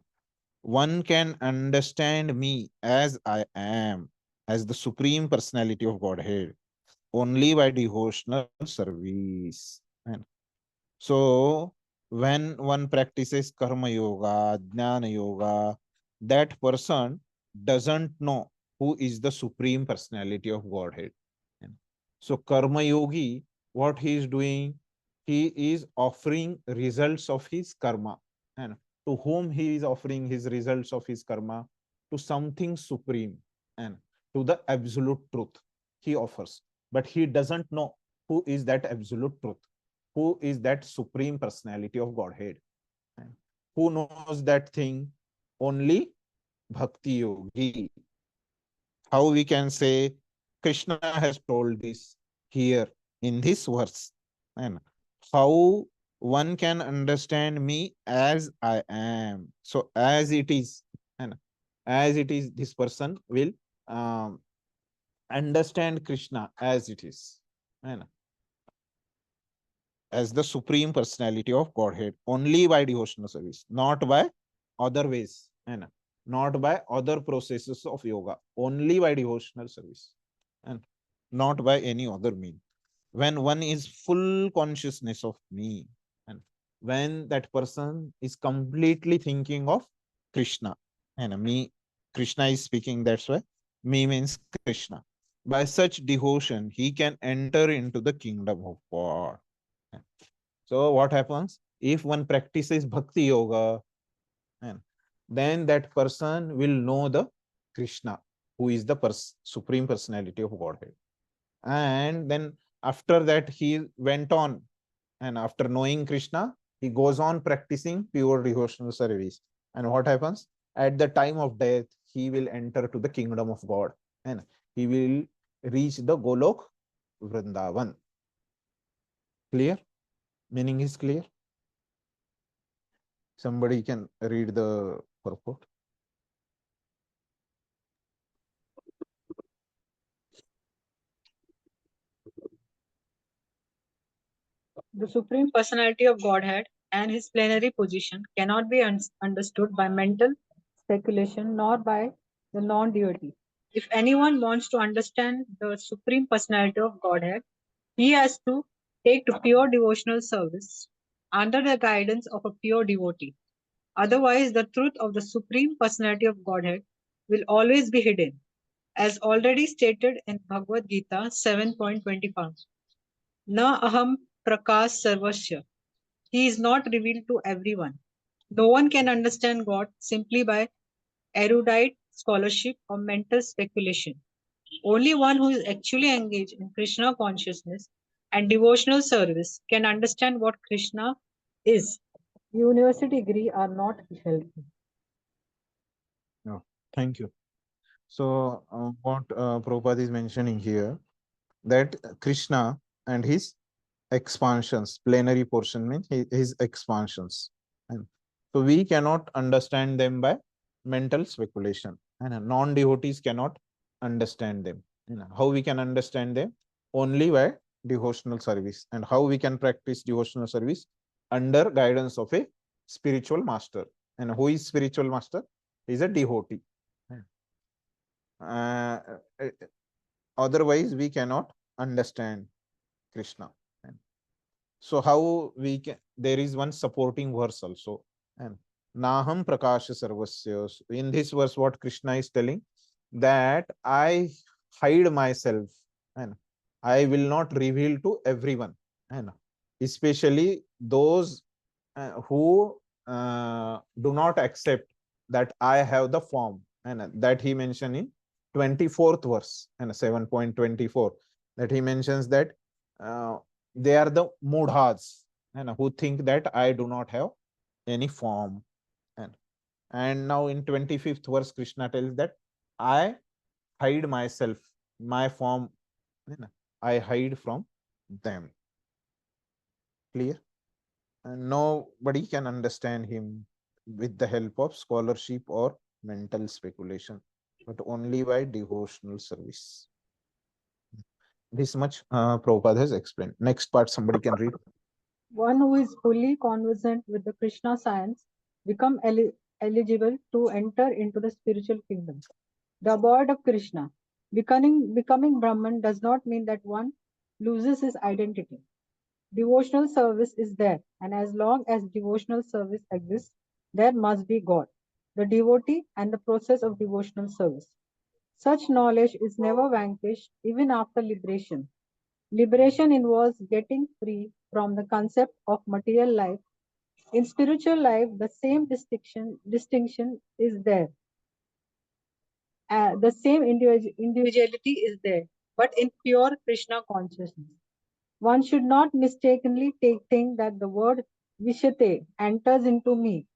one can understand me as I am, as the Supreme Personality of Godhead, only by devotional service. And so when one practices karma yoga, jnana yoga, that person doesn't know who is the Supreme Personality of Godhead. And so karma yogi, what he is doing, he is offering results of his karma. And to whom he is offering his results of his karma? To something supreme. And to the absolute truth he offers. But he doesn't know who is that absolute truth, who is that supreme personality of Godhead. And who knows that thing? Only Bhakti Yogi. How we can say Krishna has told this here in this verse, and how one can understand me as I am. So as it is, and as it is, this person will um, understand Krishna as it is, and as the supreme personality of Godhead, only by devotional service, not by other ways, and not by other processes of yoga, only by devotional service, and not by any other mean. When one is full consciousness of me, and when that person is completely thinking of Krishna, and me, Krishna is speaking, that's why me means Krishna. By such devotion, he can enter into the kingdom of God. So what happens if one practices bhakti yoga, and then that person will know the Krishna, who is the supreme personality of Godhead. And then after that, he went on, and after knowing Krishna, he goes on practicing pure devotional service. And what happens? At the time of death, he will enter to the kingdom of God, and he will reach the Golok Vrindavan. Clear? Meaning is clear? Somebody can read the purport. The Supreme Personality of Godhead and his plenary position cannot be understood by mental speculation nor by the non deity. If anyone wants to understand the Supreme Personality of Godhead, he has to take to pure devotional service under the guidance of a pure devotee. Otherwise, the truth of the Supreme Personality of Godhead will always be hidden, as already stated in Bhagavad Gita 7.25. Na aham prakas sarvasya. He is not revealed to everyone. No one can understand God simply by erudite scholarship or mental speculation. Only one who is actually engaged in Krishna consciousness and devotional service can understand what Krishna is. University degree are not helpful. No, thank you. So, what Prabhupada is mentioning here, that Krishna and his expansions, plenary portion means his expansions. And so we cannot understand them by mental speculation, and non-devotees cannot understand them. How we can understand them? Only by devotional service. And how we can practice devotional service? Under guidance of a spiritual master. And who is spiritual master? He is a devotee. Uh, Otherwise, we cannot understand Krishna. So how we can, there is one supporting verse also. And Naham Prakasha Sarvasya. In this verse, what Krishna is telling, that I hide myself, and I will not reveal to everyone, and especially those who do not accept that I have the form, and that he mentioned in 24th verse and 7.24, that he mentions that they are the mudhas, and who think that I do not have any form. And now in 25th verse, Krishna tells that I hide myself, my form, I hide from them. Clear? And nobody can understand him with the help of scholarship or mental speculation, but only by devotional service. This much Prabhupada has explained. Next part, somebody can read. One who is fully conversant with the Krishna science become eligible to enter into the spiritual kingdom. The abode of Krishna. Becoming Brahman does not mean that one loses his identity. Devotional service is there, and as long as devotional service exists, there must be God, the devotee, and the process of devotional service. Such knowledge is never vanquished, even after liberation. Liberation involves getting free from the concept of material life. In spiritual life, the same distinction is there. the same individuality is there, but in pure Krishna consciousness. One should not mistakenly think that the word Vishate enters into me.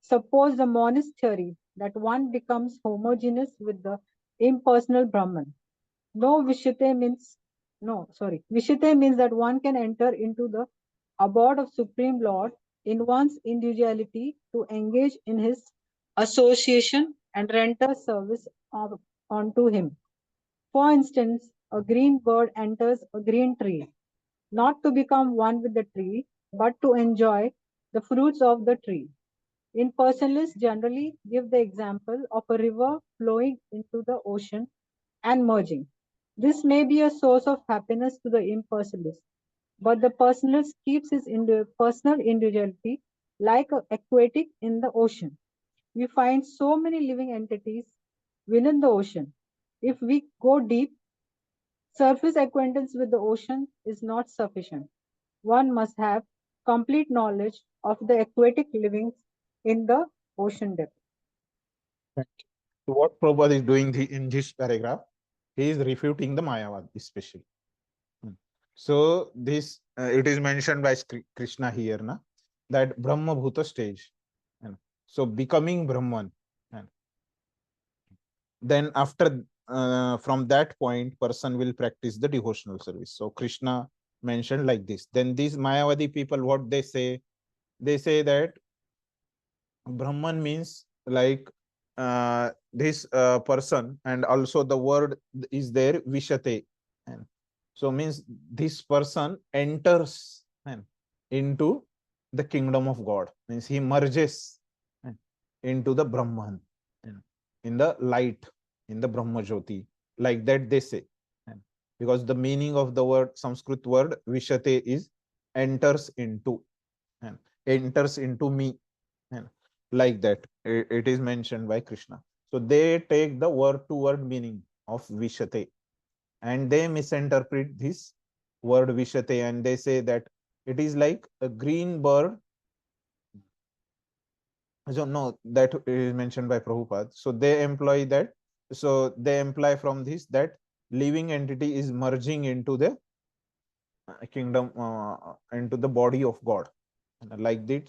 Suppose the monist theory that one becomes homogeneous with the impersonal Brahman. No, Vishate means Vishate means that one can enter into the abode of Supreme Lord in one's individuality to engage in his association and render service unto him. For instance, a green bird enters a green tree, not to become one with the tree, but to enjoy the fruits of the tree. Impersonalists generally give the example of a river flowing into the ocean and merging. This may be a source of happiness to the impersonalist, but the personalist keeps his personal individuality like an aquatic in the ocean. We find so many living entities within the ocean. If we go deep, surface acquaintance with the ocean is not sufficient. One must have complete knowledge of the aquatic livings in the ocean depth. Right. So what Prabhupada is doing in this paragraph, he is refuting the Mayavad especially. So this it is mentioned by Krishna here, na, that Brahma Bhuta stage. So becoming Brahman. Then after from that point, person will practice the devotional service. So Krishna mentioned like this. Then these Mayavadi people, what they say that Brahman means like this person, and also the word is there Vishate, and so means this person enters into the kingdom of God, means he merges into the Brahman, in the light, in the Brahma Jyoti, like that they say. Because the meaning of the word, Sanskrit word Vishate is enters into, enters into me, like that it is mentioned by Krishna. So they take the word to word meaning of Vishate and they misinterpret this word Vishate, and they say that it is like a green bird. So no, that is mentioned by Prabhupada. So they employ that. So they imply from this that living entity is merging into the kingdom, into the body of God. Like this,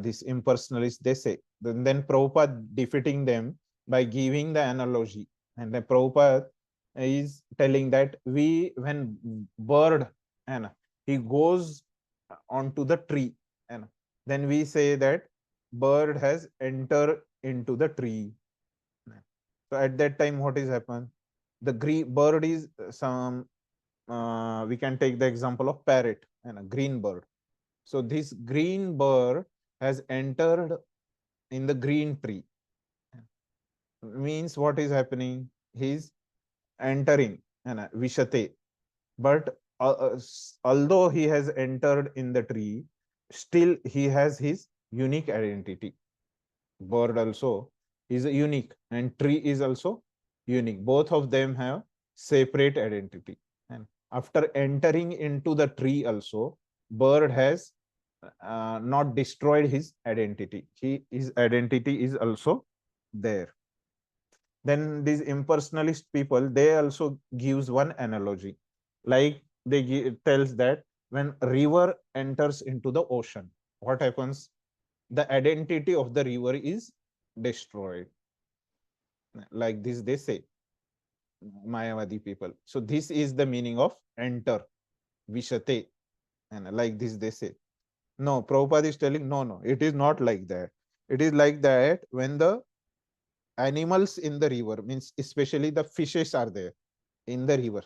this impersonalists they say. Then Prabhupada defeating them by giving the analogy. And then Prabhupada is telling that when bird and he goes onto the tree, and then we say that bird has entered into the tree. So at that time, what is happened? The bird is some. We can take the example of parrot and a green bird. So this green bird has entered in the green tree. Means what is happening? He's entering and Vishate. But although he has entered in the tree, still he has his unique identity. Bird also is unique and tree is also unique. Both of them have separate identity. And after entering into the tree also, bird has not destroyed his identity. His identity is also there. Then these impersonalist people, they also gives one analogy, like tells that when river enters into the ocean, what happens? The identity of the river is destroyed. Like this, they say, Mayavadi people. So this is the meaning of enter, Vishate, and like this they say. No, Prabhupada is telling, no, it is not like that. It is like that when the animals in the river, means especially the fishes are there in the river.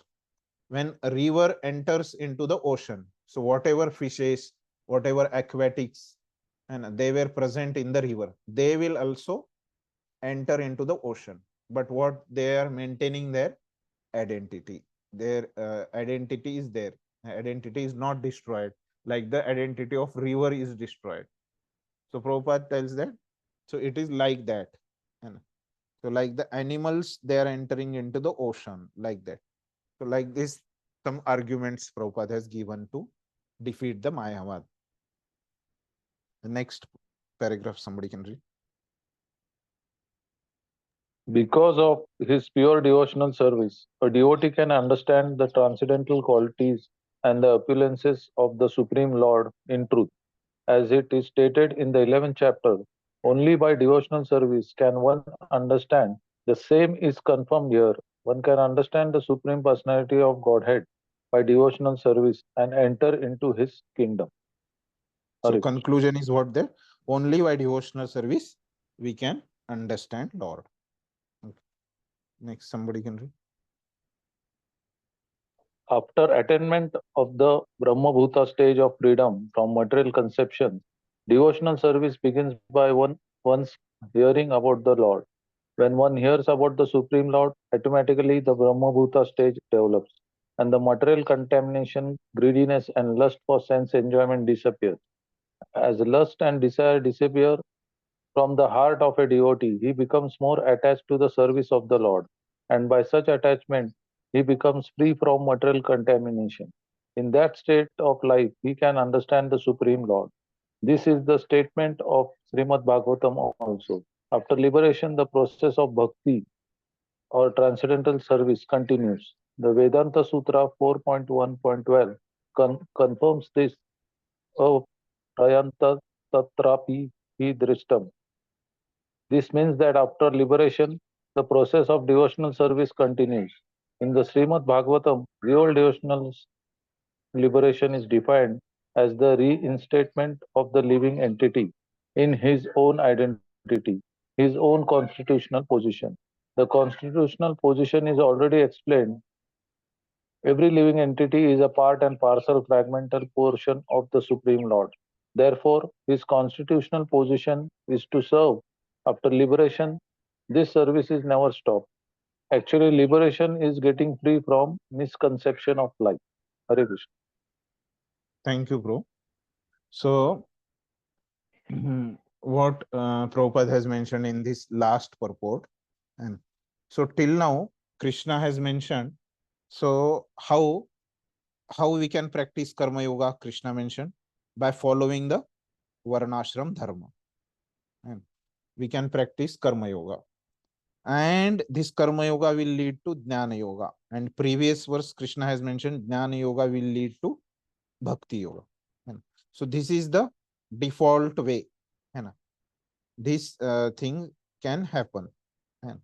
When a river enters into the ocean, so whatever fishes, whatever aquatics, and they were present in the river, they will also enter into the ocean. But what they are maintaining their identity. Their identity is there. Identity is not destroyed, like the identity of river is destroyed. So Prabhupada tells that. So it is like that. And so like the animals, they are entering into the ocean, like that. So like this, some arguments Prabhupada has given to defeat the Mayavad. The next paragraph somebody can read. Because of his pure devotional service, a devotee can understand the transcendental qualities and the opulences of the Supreme Lord in truth. As it is stated in the 11th chapter, only by devotional service can one understand. The same is confirmed here. One can understand the Supreme Personality of Godhead by devotional service and enter into his kingdom. So Hare Krishna. conclusion is what there? Only by devotional service we can understand Lord. Okay. Next, somebody can read. After attainment of the Brahma Bhuta stage of freedom from material conception, devotional service begins by one's hearing about the Lord. When one hears about the Supreme Lord, automatically the Brahma Bhuta stage develops, and the material contamination, greediness, and lust for sense enjoyment disappear. As lust and desire disappear from the heart of a devotee, he becomes more attached to the service of the Lord, and by such attachment, he becomes free from material contamination. In that state of life, he can understand the Supreme Lord. This is the statement of Srimad Bhagavatam also. After liberation, the process of bhakti or transcendental service continues. The Vedanta Sutra 4.1.12 confirms this. Prayanta tatrapi hi drishtam. This means that after liberation, the process of devotional service continues. In the Srimad Bhagavatam, real devotional liberation is defined as the reinstatement of the living entity in his own identity, his own constitutional position. The constitutional position is already explained. Every living entity is a part and parcel fragmental portion of the Supreme Lord. Therefore, his constitutional position is to serve. After liberation, this service is never stopped. Actually, liberation is getting free from misconception of life. Hare Krishna. Thank you, bro. So, what Prabhupada has mentioned in this last purport, and so till now, Krishna has mentioned. So how we can practice karma yoga? Krishna mentioned by following the varnashram dharma, and we can practice karma yoga. And this karma yoga will lead to jnana yoga. And previous verse Krishna has mentioned jnana yoga will lead to bhakti yoga. And so this is the default way. And this thing can happen. And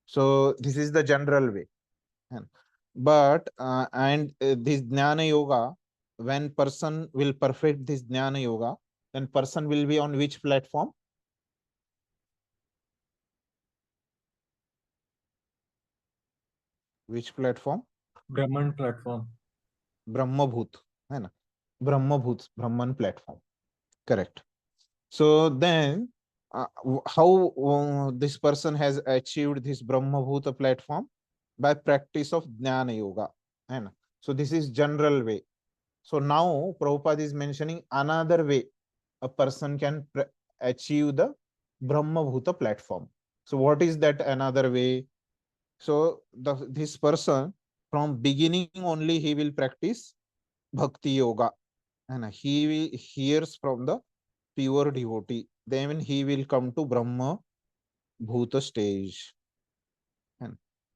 so this is the general way. And but this jnana yoga, when person will perfect this jnana yoga, then person will be on which platform? Which platform? Brahman platform. Brahmabhut, है ना? Brahmabhut, Brahman platform. Correct. So then, how this person has achieved this Brahmabhuta platform? By practice of Jnana Yoga. है ना? So this is general way. So now Prabhupada is mentioning another way a person can achieve the Brahmabhuta platform. So what is that another way? So this person from beginning only he will practice Bhakti Yoga, and he hears from the pure devotee. Then he will come to Brahma Bhuta stage.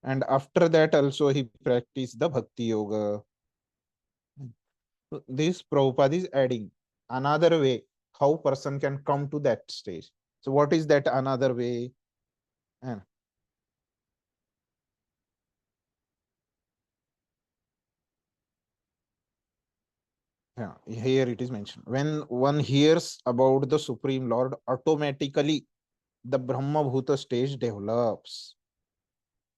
And after that also he practice the Bhakti Yoga. So this Prabhupada is adding another way how person can come to that stage. So what is that another way? And yeah, here it is mentioned. When one hears about the Supreme Lord, automatically the Brahma Bhuta stage develops.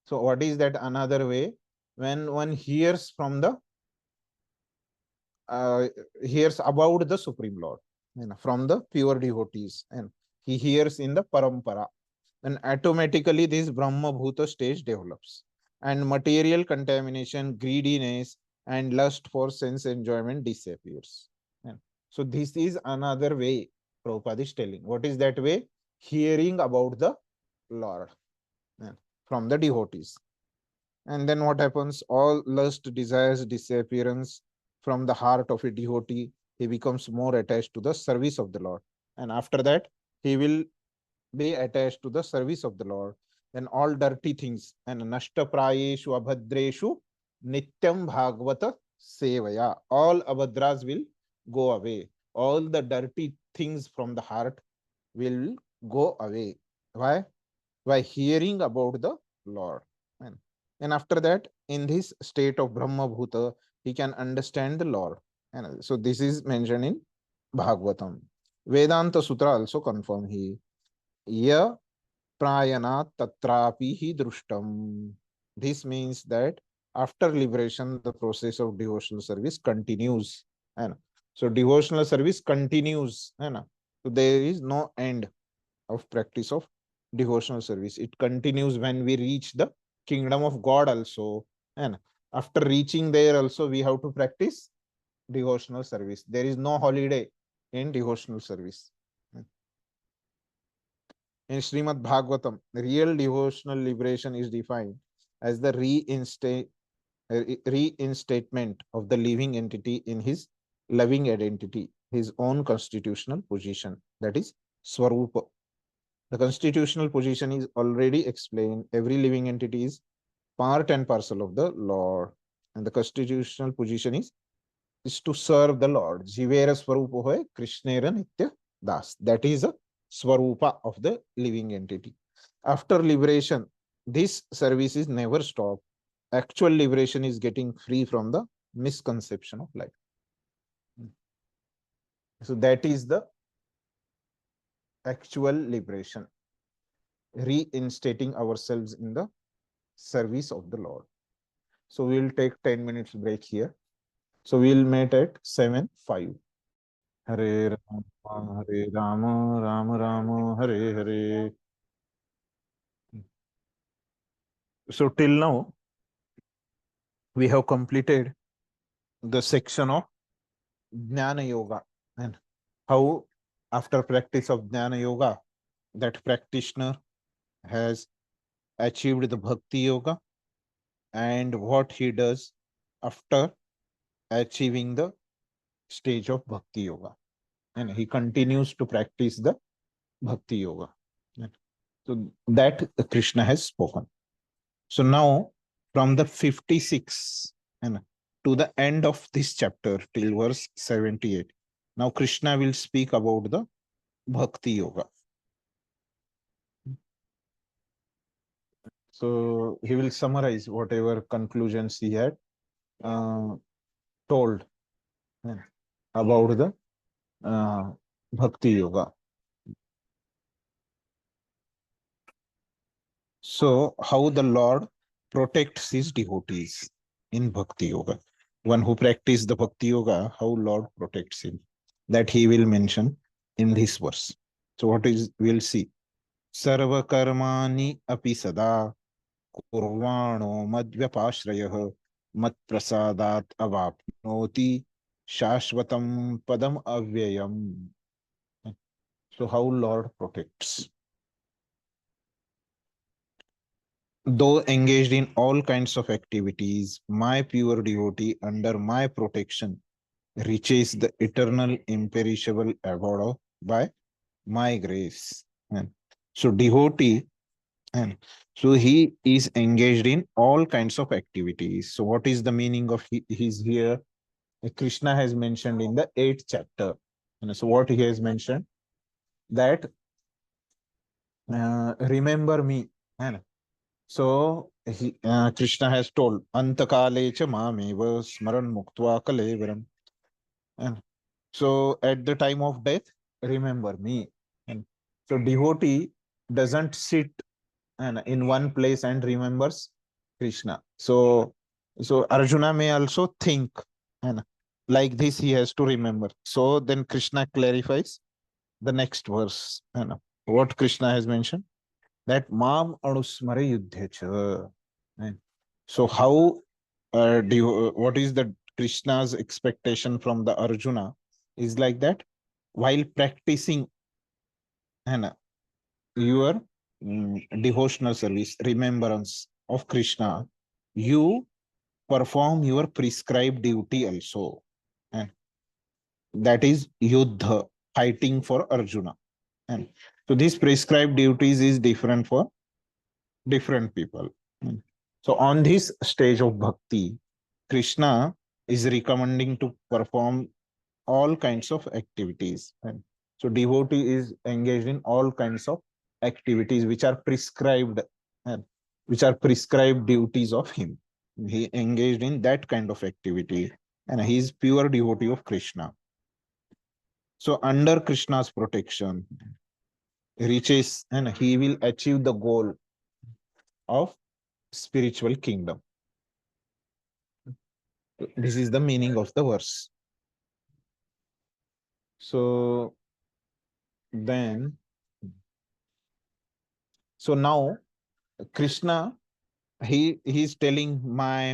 So what is that another way? When one hears from the hears about the Supreme Lord, from the pure devotees, and he hears in the parampara, then automatically this Brahma Bhuta stage develops, and material contamination, greediness, and lust for sense enjoyment disappears. And so this is another way Prabhupada is telling. What is that way? Hearing about the Lord from the devotees. And then what happens? All lust, desires, disappearance from the heart of a devotee. He becomes more attached to the service of the Lord. And after that, he will be attached to the service of the Lord. then all dirty things, and nashta prayeshu abhadreshu nityam bhagavata sevaya, all abhadras will go away, all the dirty things from the heart will go away. Why? By hearing about the Lord. And after that, in this state of Brahma Bhuta, he can understand the Lord. And so this is mentioned in Bhagavatam. Vedanta Sutra also confirm he. Ya prayana tatrapi hi drushtam. This means that after liberation, the process of devotional service continues. And so devotional service continues. And so there is no end of practice of devotional service. It continues when we reach the kingdom of God also. And after reaching there also, we have to practice devotional service. There is no holiday in devotional service. In Srimad Bhagavatam, real devotional liberation is defined as the reinstatement of the living entity in his loving identity, his own constitutional position, that is Swarupa. The constitutional position is already explained. Every living entity is part and parcel of the Lord. And the constitutional position is to serve the Lord. Jivera Swarupa hoy Krishnera Nitya Das. That is a Swarupa of the living entity. After liberation, this service is never stopped. Actual liberation is getting free from the misconception of life. So that is the actual liberation, reinstating ourselves in the service of the Lord. So we'll take 10 minutes break here. So we'll meet at 7:05. Hare Rama, Hare Rama, Rama Rama, Hare Hare. So till now, we have completed the section of Jnana Yoga, and how after practice of Jnana Yoga, that practitioner has achieved the Bhakti Yoga, and what he does after achieving the stage of Bhakti Yoga. And he continues to practice the Bhakti Yoga. So that Krishna has spoken. So now from the 56 and to the end of this chapter till verse 78, now Krishna will speak about the Bhakti Yoga. So he will summarize whatever conclusions he had told about the Bhakti Yoga. So how the Lord protects his devotees in Bhakti Yoga. One who practices the Bhakti Yoga, how Lord protects him. That he will mention in this verse. So what is, we'll see. Sarva karmani api sada kurvano madvyapashrayah mat prasadat avapnoti shashvatam padam avyayam. So how Lord protects. Though engaged in all kinds of activities, my pure devotee under my protection reaches the eternal imperishable abode by my grace. And so devotee, and so he is engaged in all kinds of activities. So what is the meaning of his here? Krishna has mentioned in the 8th chapter. And so what he has mentioned, that remember me. And so Krishna has told, Antakale cha mameva smaran muktva kalevaram. And so at the time of death, remember me. And so devotee doesn't sit and in one place and remembers Krishna. So Arjuna may also think, and like this he has to remember. So then Krishna clarifies the next verse. And what Krishna has mentioned, that Mam Anusmare Yudhyacha. And so how what is the Krishna's expectation from the Arjuna is like that while practicing and your devotional service, remembrance of Krishna, you perform your prescribed duty also. And that is Yuddha, fighting for Arjuna. And so these prescribed duties is different for different people. So on this stage of bhakti, Krishna is recommending to perform all kinds of activities. And so devotee is engaged in all kinds of activities which are prescribed, and which are prescribed duties of him. He engaged in that kind of activity, and he is pure devotee of Krishna. So under Krishna's protection, reaches and he will achieve the goal of spiritual kingdom. This is the meaning of the verse. So then, so now Krishna, he's telling my,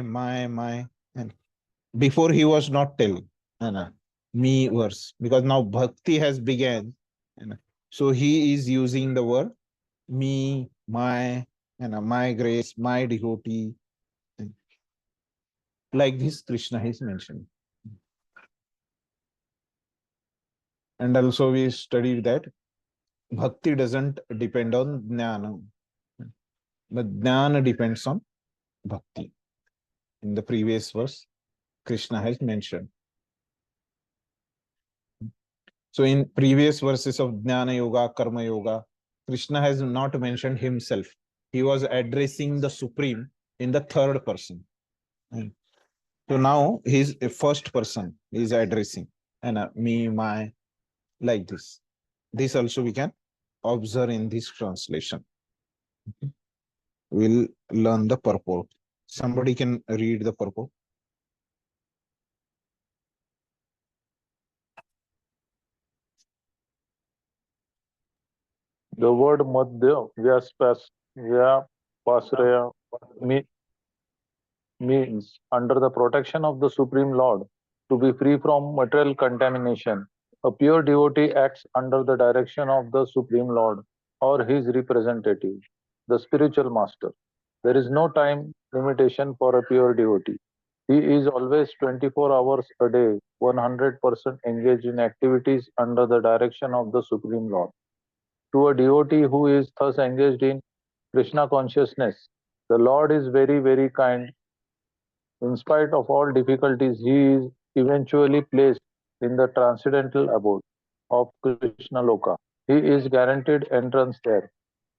and before he was not telling me verse, because now bhakti has begun, and so he is using the word me, my, my grace, my devotee, and like this Krishna is mentioned. And also we studied that bhakti doesn't depend on jnana, but jnana depends on bhakti. In the previous verse, Krishna has mentioned. So in previous verses of Jnana Yoga, Karma Yoga, Krishna has not mentioned himself. He was addressing the Supreme in the third person. And so now he's a first person, he is addressing, and me, my, like this. This also we can observe in this translation. We'll learn the purport. Somebody can read the purport. The word Madhya Vyapasraya means under the protection of the Supreme Lord to be free from material contamination. A pure devotee acts under the direction of the Supreme Lord or his representative, the spiritual master. There is no time limitation for a pure devotee. He is always 24 hours a day, 100% engaged in activities under the direction of the Supreme Lord. To a devotee who is thus engaged in Krishna consciousness, the Lord is very, very kind. In spite of all difficulties, he is eventually placed in the transcendental abode of Krishna Loka. He is guaranteed entrance there.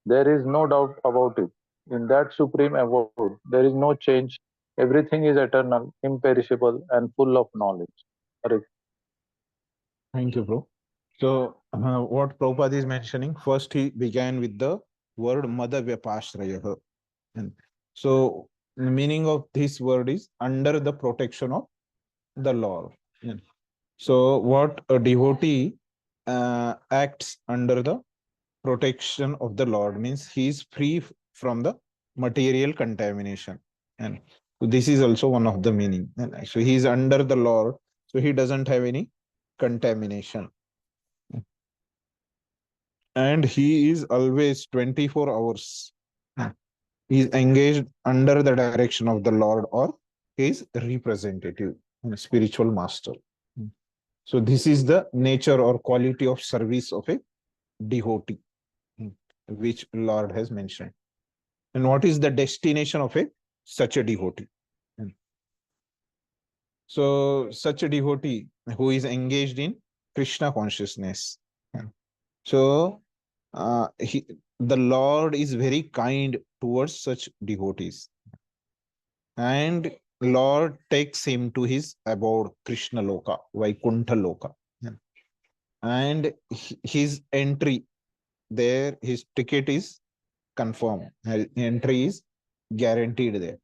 There is no doubt about it. In that supreme abode, there is no change. Everything is eternal, imperishable, and full of knowledge. Hare Thank you, bro. So what Prabhupada is mentioning, first he began with the word Madhya Vyapashraya. And so the meaning of this word is under the protection of the Lord. Yeah. So what a devotee acts under the protection of the Lord means he is free from the material contamination. And this is also one of the meaning. And so he is under the Lord, so he doesn't have any contamination. And he is always 24 hours. He is engaged under the direction of the Lord or his representative, spiritual master. So this is the nature or quality of service of a devotee, which Lord has mentioned. And what is the destination of such a devotee? So such a devotee who is engaged in Krishna consciousness. So the Lord is very kind towards such devotees. And Lord takes him to his abode, Krishna Loka, Vaikuntha Loka. And his entry there, his ticket is confirmed. Entry is guaranteed there.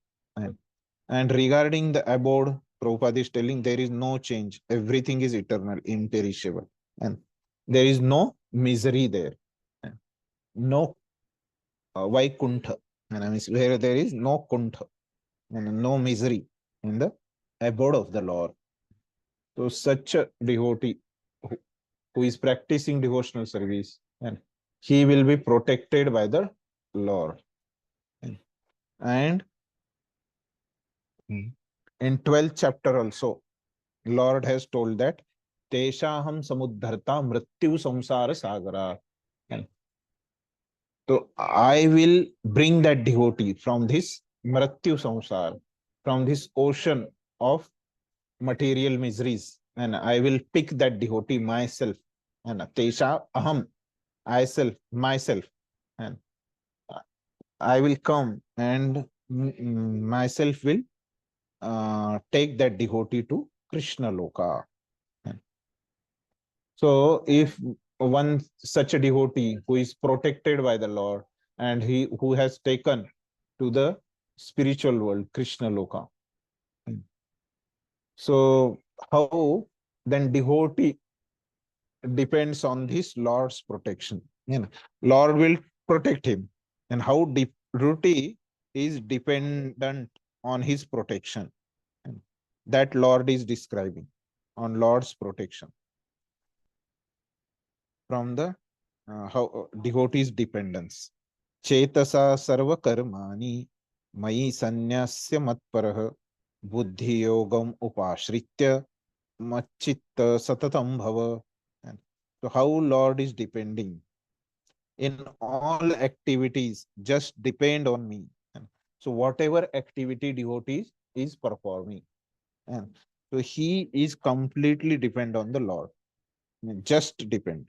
And regarding the abode, Prabhupada is telling there is no change. Everything is eternal, imperishable. And there is no misery there. No Vaikuntha. And I mean, where there is no kuntha and no misery in the abode of the Lord. So such a devotee who is practicing devotional service, and he will be protected by the Lord. And in 12th chapter also, Lord has told that Teshaham samudharta mrityu samsara sagara. And So I will bring that devotee from this mrityu samsar, from this ocean of material miseries, and I will pick that devotee myself. And Tesha Aham, myself, and I will come and myself will take that devotee to Krishna Loka. So if one such a devotee who is protected by the Lord and he who has taken to the spiritual world, Krishna Loka. So how then devotee depends on his Lord's protection. You know, Lord will protect him. And how devotee is dependent on his protection. That Lord is describing on Lord's protection from the how devotee's dependence. Chetasa sarva karmani mai sanyasya matparah buddhi yogam upashritya machitta satatam bhava. And so how Lord is depending in all activities, just depend on me. And so whatever activity devotees is performing, and so he is completely depend on the Lord. I mean, just depend.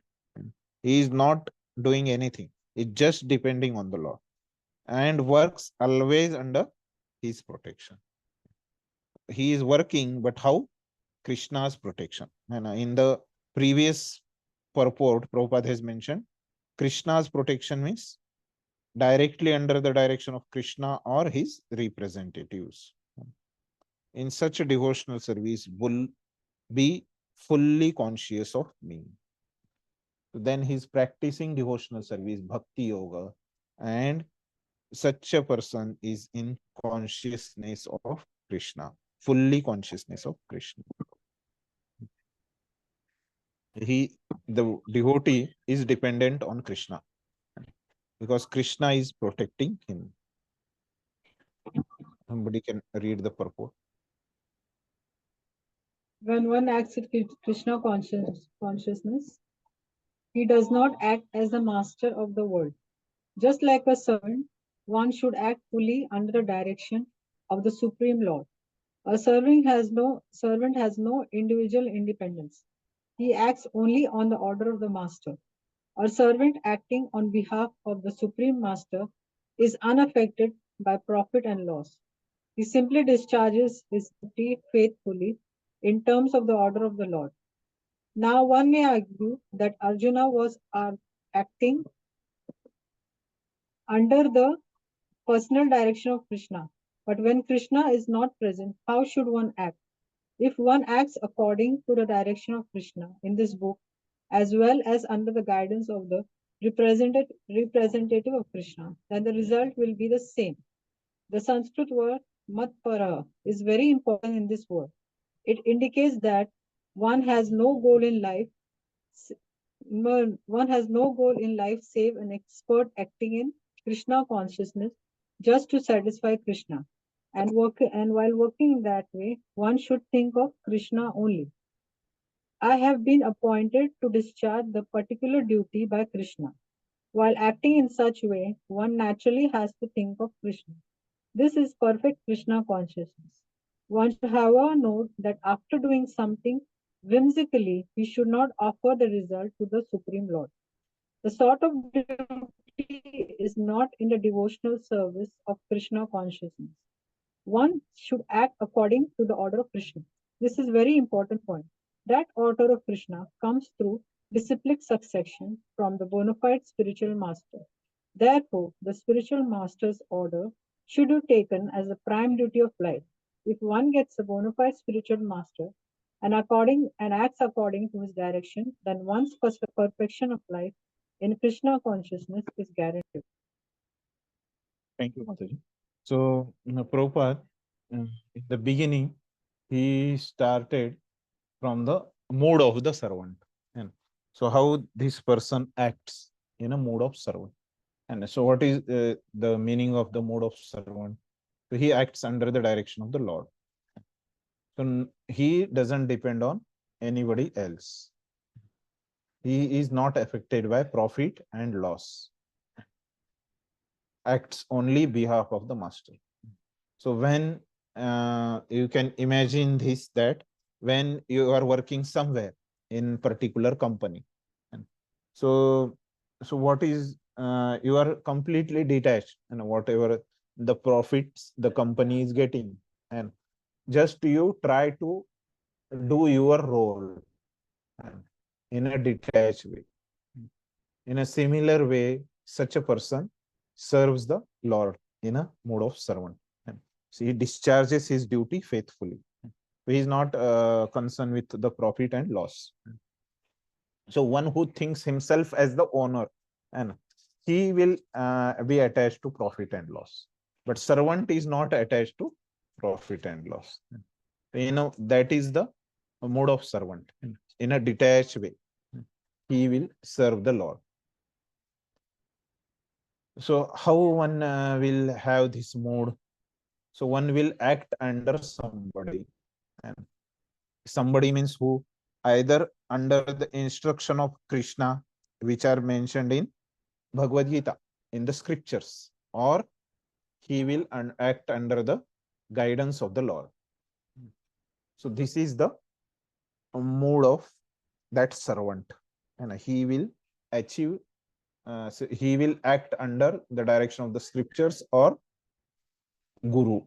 He is not doing anything. It's just depending on the Lord and works always under his protection. He is working, but how? Krishna's protection. And in the previous purport, Prabhupada has mentioned Krishna's protection means directly under the direction of Krishna or his representatives. In such a devotional service, will be fully conscious of me. Then he's practicing devotional service, bhakti yoga, and such a person is in consciousness of Krishna, fully consciousness of Krishna. The devotee is dependent on Krishna because Krishna is protecting him. Somebody can read the purport. When one acts with Krishna consciousness, he does not act as the master of the world. Just like a servant, one should act fully under the direction of the Supreme Lord. A servant has no individual independence. He acts only on the order of the master. A servant acting on behalf of the Supreme Master is unaffected by profit and loss. He simply discharges his duty faithfully in terms of the order of the Lord. Now, one may argue that Arjuna was acting under the personal direction of Krishna. But when Krishna is not present, how should one act? If one acts according to the direction of Krishna in this book, as well as under the guidance of the representative of Krishna, then the result will be the same. The Sanskrit word matpara is very important in this word. It indicates that one has no goal in life. One has no goal in life save an expert acting in Krishna consciousness just to satisfy Krishna. And while working in that way, one should think of Krishna only. I have been appointed to discharge the particular duty by Krishna. While acting in such way, one naturally has to think of Krishna. This is perfect Krishna consciousness. One should, however, note that after doing something whimsically, we should not offer the result to the Supreme Lord. The sort of duty is not in the devotional service of Krishna consciousness. One should act according to the order of Krishna. This is very important point. That order of Krishna comes through disciplic succession from the bona fide spiritual master. Therefore, the spiritual master's order should be taken as the prime duty of life. If one gets a bona fide spiritual master and acts according to his direction, then one's perfection of life in Krishna consciousness is guaranteed. Thank you, Mataji. So, Prabhupada, in the beginning, he started from the mode of the servant. And so, how this person acts in a mode of servant. And so, what is the meaning of the mode of servant? So, he acts under the direction of the Lord. So, he doesn't depend on anybody else. He is not affected by profit and loss. acts only behalf of the master. So when you can imagine this, that when you are working somewhere in particular company, and so what is you are completely detached, and whatever the profits the company is getting, and just you try to do your role and in a detached way. In a similar way, such a person serves the Lord in a mode of servant. So he discharges his duty faithfully. He is not concerned with the profit and loss. So one who thinks himself as the owner, and he will be attached to profit and loss. But servant is not attached to profit and loss. That is the mode of servant. In a detached way, he will serve the Lord. So how one will have this mode? So one will act under somebody, and somebody means who? Either under the instruction of Krishna, which are mentioned in Bhagavad Gita, in the scriptures, or he will act under the guidance of the Lord. So this is the mode of that servant, and he will achieve, so he will act under the direction of the scriptures or Guru.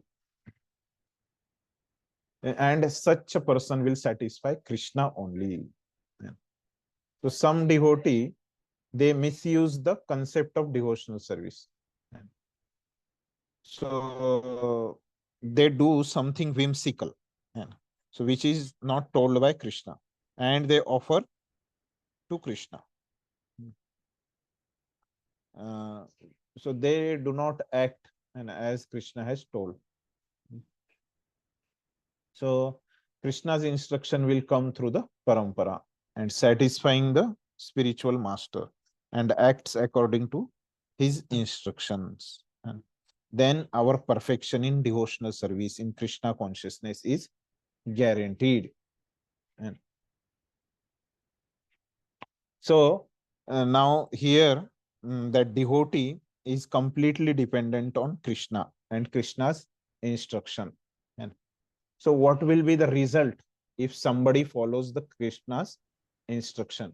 And such a person will satisfy Krishna only. So some devotee, they misuse the concept of devotional service. So they do something whimsical, so which is not told by Krishna, and they offer to Krishna. So they do not act and as Krishna has told. So Krishna's instruction will come through the parampara and satisfying the spiritual master, and acts according to his instructions. And then our perfection in devotional service in Krishna consciousness is guaranteed. And so now here that devotee is completely dependent on Krishna and Krishna's instruction. And so what will be the result if somebody follows the Krishna's instruction?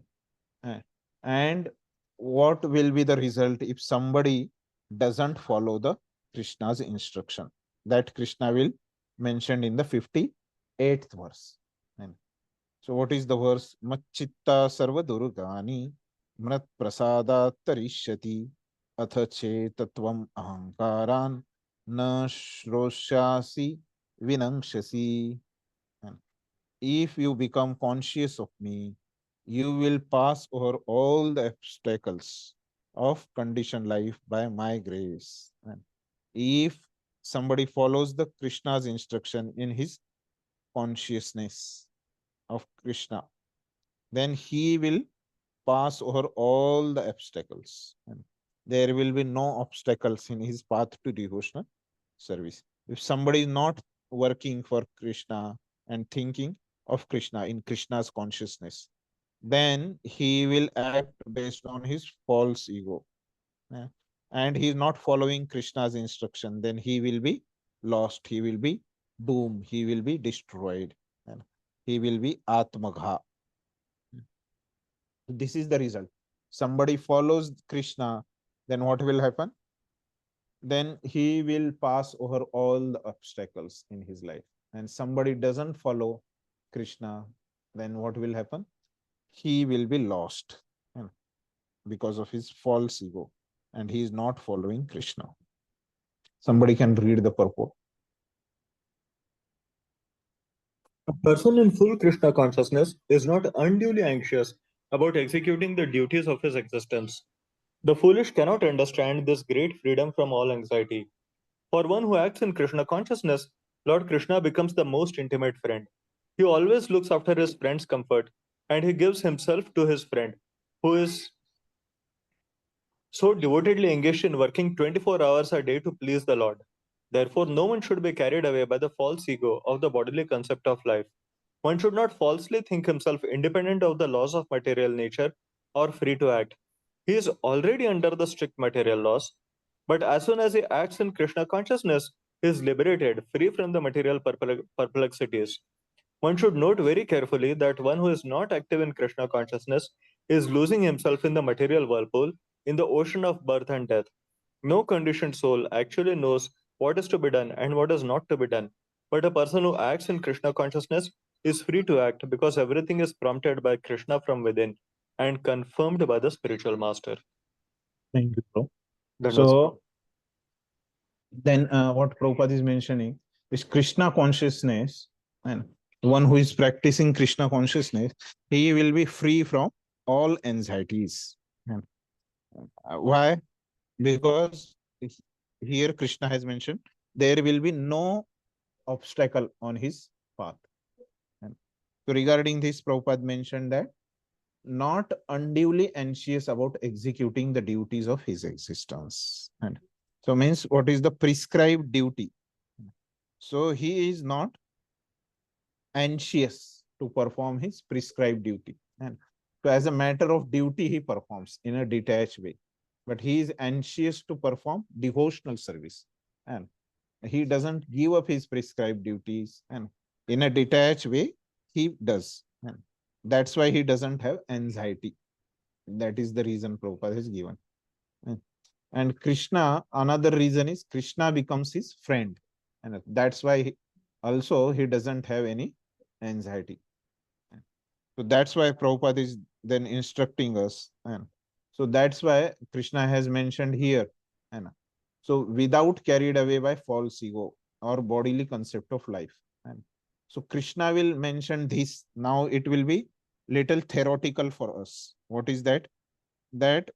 And what will be the result if somebody doesn't follow the Krishna's instruction? That Krishna will mention in the 58th verse. And so what is the verse? Machitta sarva durgani mrat prasada tarishyati atha chetatvam ahankaran na shroshasi vinangshasi. And if you become conscious of me, you will pass over all the obstacles of conditioned life by my grace. And if somebody follows the Krishna's instruction in his consciousness of Krishna, then he will pass over all the obstacles, and there will be no obstacles in his path to devotional service. If somebody is not working for Krishna and thinking of Krishna in Krishna's consciousness, then he will act based on his false ego. And he is not following Krishna's instruction, then he will be lost, he will be doomed, he will be destroyed, and he will be Atmagha. This is the result. Somebody follows Krishna, then what will happen? Then he will pass over all the obstacles in his life. And somebody doesn't follow Krishna, then what will happen? He will be lost because of his false ego, and he is not following Krishna. Somebody can read the purport. A person in full Krishna consciousness is not unduly anxious about executing the duties of his existence. The foolish cannot understand this great freedom from all anxiety. For one who acts in Krishna consciousness, Lord Krishna becomes the most intimate friend. He always looks after his friend's comfort, and he gives himself to his friend, who is so devotedly engaged in working 24 hours a day to please the Lord. Therefore, no one should be carried away by the false ego of the bodily concept of life. One should not falsely think himself independent of the laws of material nature or free to act. He is already under the strict material laws, But as soon as he acts in Krishna consciousness, he is liberated, free from the material perplexities. One should note very carefully that one who is not active in Krishna consciousness is losing himself in the material whirlpool, in the ocean of birth and death. No conditioned soul actually knows what is to be done and what is not to be done. But a person who acts in Krishna consciousness is free to act because everything is prompted by Krishna from within and confirmed by the spiritual master. Thank you, bro. That was So then what Prabhupada is mentioning is Krishna consciousness, and one who is practicing Krishna consciousness, he will be free from all anxieties. And, why? Because here Krishna has mentioned there will be no obstacle on his path. And so regarding this, Prabhupada mentioned that not unduly anxious about executing the duties of his existence. And so means what is the prescribed duty? So he is not anxious to perform his prescribed duty. And so as a matter of duty, he performs in a detached way. But he is anxious to perform devotional service. And he doesn't give up his prescribed duties. And in a detached way, he does. And that's why he doesn't have anxiety. That is the reason Prabhupada has given. And Krishna, another reason is Krishna becomes his friend. And that's why also he doesn't have any anxiety. So that's why Prabhupada is then instructing us. And so that's why Krishna has mentioned here. And so without carried away by false ego or bodily concept of life. And so Krishna will mention this. Now it will be little theoretical for us. What is that? That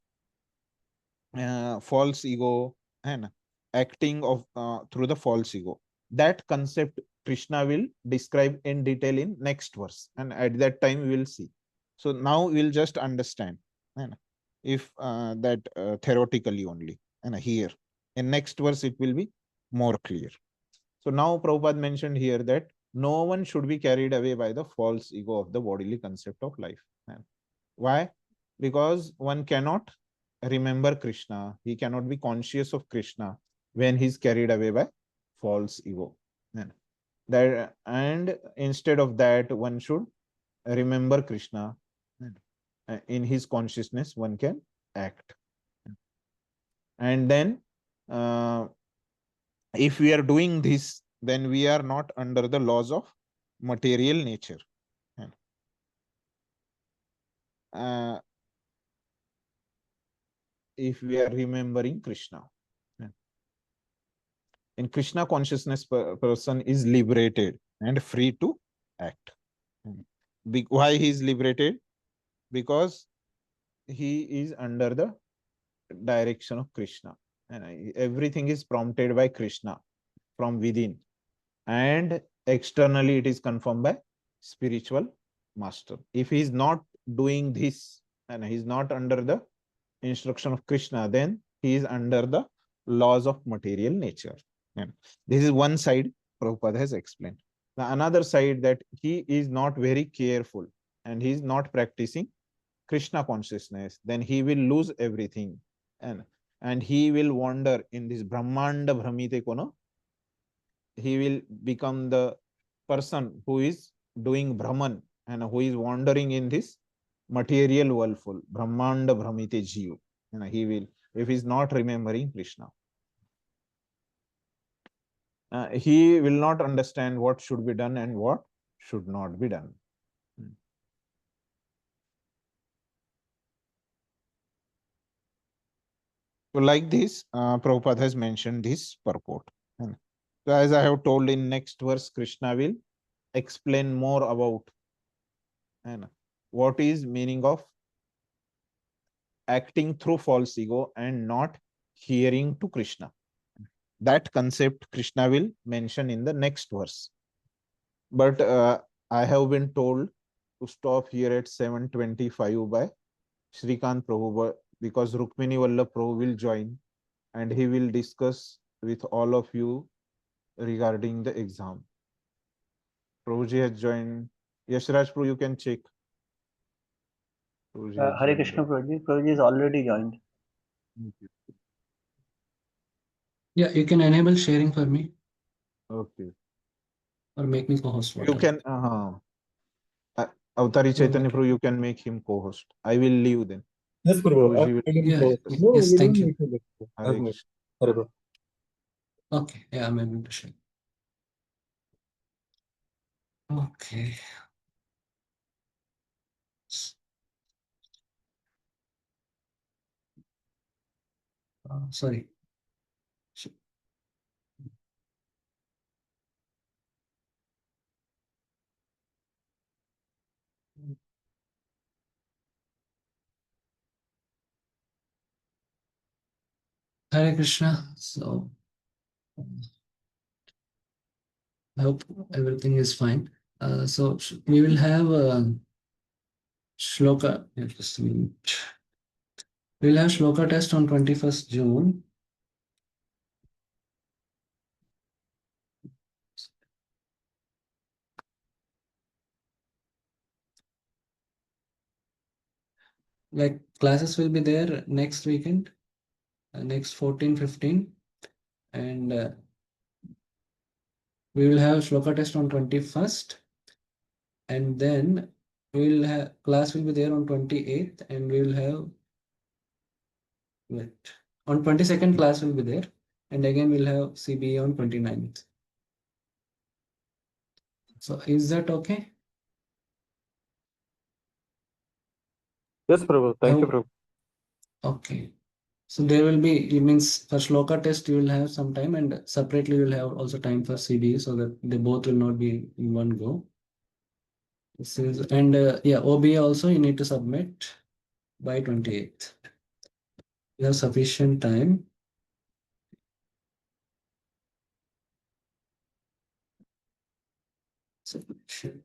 false ego and acting of through the false ego. That concept Krishna will describe in detail in next verse, and at that time we will see. So now we'll just understand, and if that theoretically only, and here in next verse it will be more clear. So now Prabhupada mentioned here that no one should be carried away by the false ego of the bodily concept of life. And why? Because one cannot remember Krishna. He cannot be conscious of Krishna when he's carried away by false ego. And instead of that, one should remember Krishna. In his consciousness, one can act. And then, if we are doing this, then we are not under the laws of material nature. If we are remembering Krishna. In Krishna consciousness, person is liberated and free to act. Why he is liberated? Because he is under the direction of Krishna. And everything is prompted by Krishna from within. And externally it is confirmed by spiritual master. If he is not doing this and he is not under the instruction of Krishna, then he is under the laws of material nature. And this is one side Prabhupada has explained. The another side, that he is not very careful and he is not practicing Krishna consciousness, then he will lose everything. And he will wander in this Brahmanda Bhramite Kono. He will become the person who is doing Brahman and who is wandering in this material whirlpool, Brahmanda Bhramite Jiva. And he will, if he is not remembering Krishna, he will not understand what should be done and what should not be done. So like this, Prabhupada has mentioned this purport. So as I have told, in next verse, Krishna will explain more about what is meaning of acting through false ego and not hearing to Krishna. That concept Krishna will mention in the next verse. But I have been told to stop here at 7:25 by Shrikant Prabhu, because Rukmini Vallabh Prabhu will join and he will discuss with all of you regarding the exam. Prabhuji has joined. Yashraj Prabhu, you can check. Hare Krishna, Prabhuji. Prabhuji is already joined. Yeah, you can enable sharing for me Okay. or make me co-host. You Whatever. can, Avtari Chaitanya Okay. Prabhu, you can make him co-host. I will leave then. Yes, Prabhu. Because he will Yeah. discuss. No, Yes. we Thank don't you. need to look. Hare Krishna. Hare Krishna. Okay. Yeah, I'm able to share. Okay. Sorry. Hare Krishna. So I hope everything is fine. So we will have shloka. Just a minute. We'll have shloka test on 21st June. Like classes will be there next weekend, next 14, 15. And we will have shloka test on 21st. And then we will have class will be there on 28th, and we will have wait, on 22nd class will be there, and again we'll have CBE on 29th. So is that okay? Yes, Prabhu. Thank you, How- Prabhu. Okay. So there will be, it means for shloka test you will have some time, and separately you will have also time for CBE, so that they both will not be in one go. This is, and yeah, OBA also you need to submit by 28th. You have sufficient time. Submission.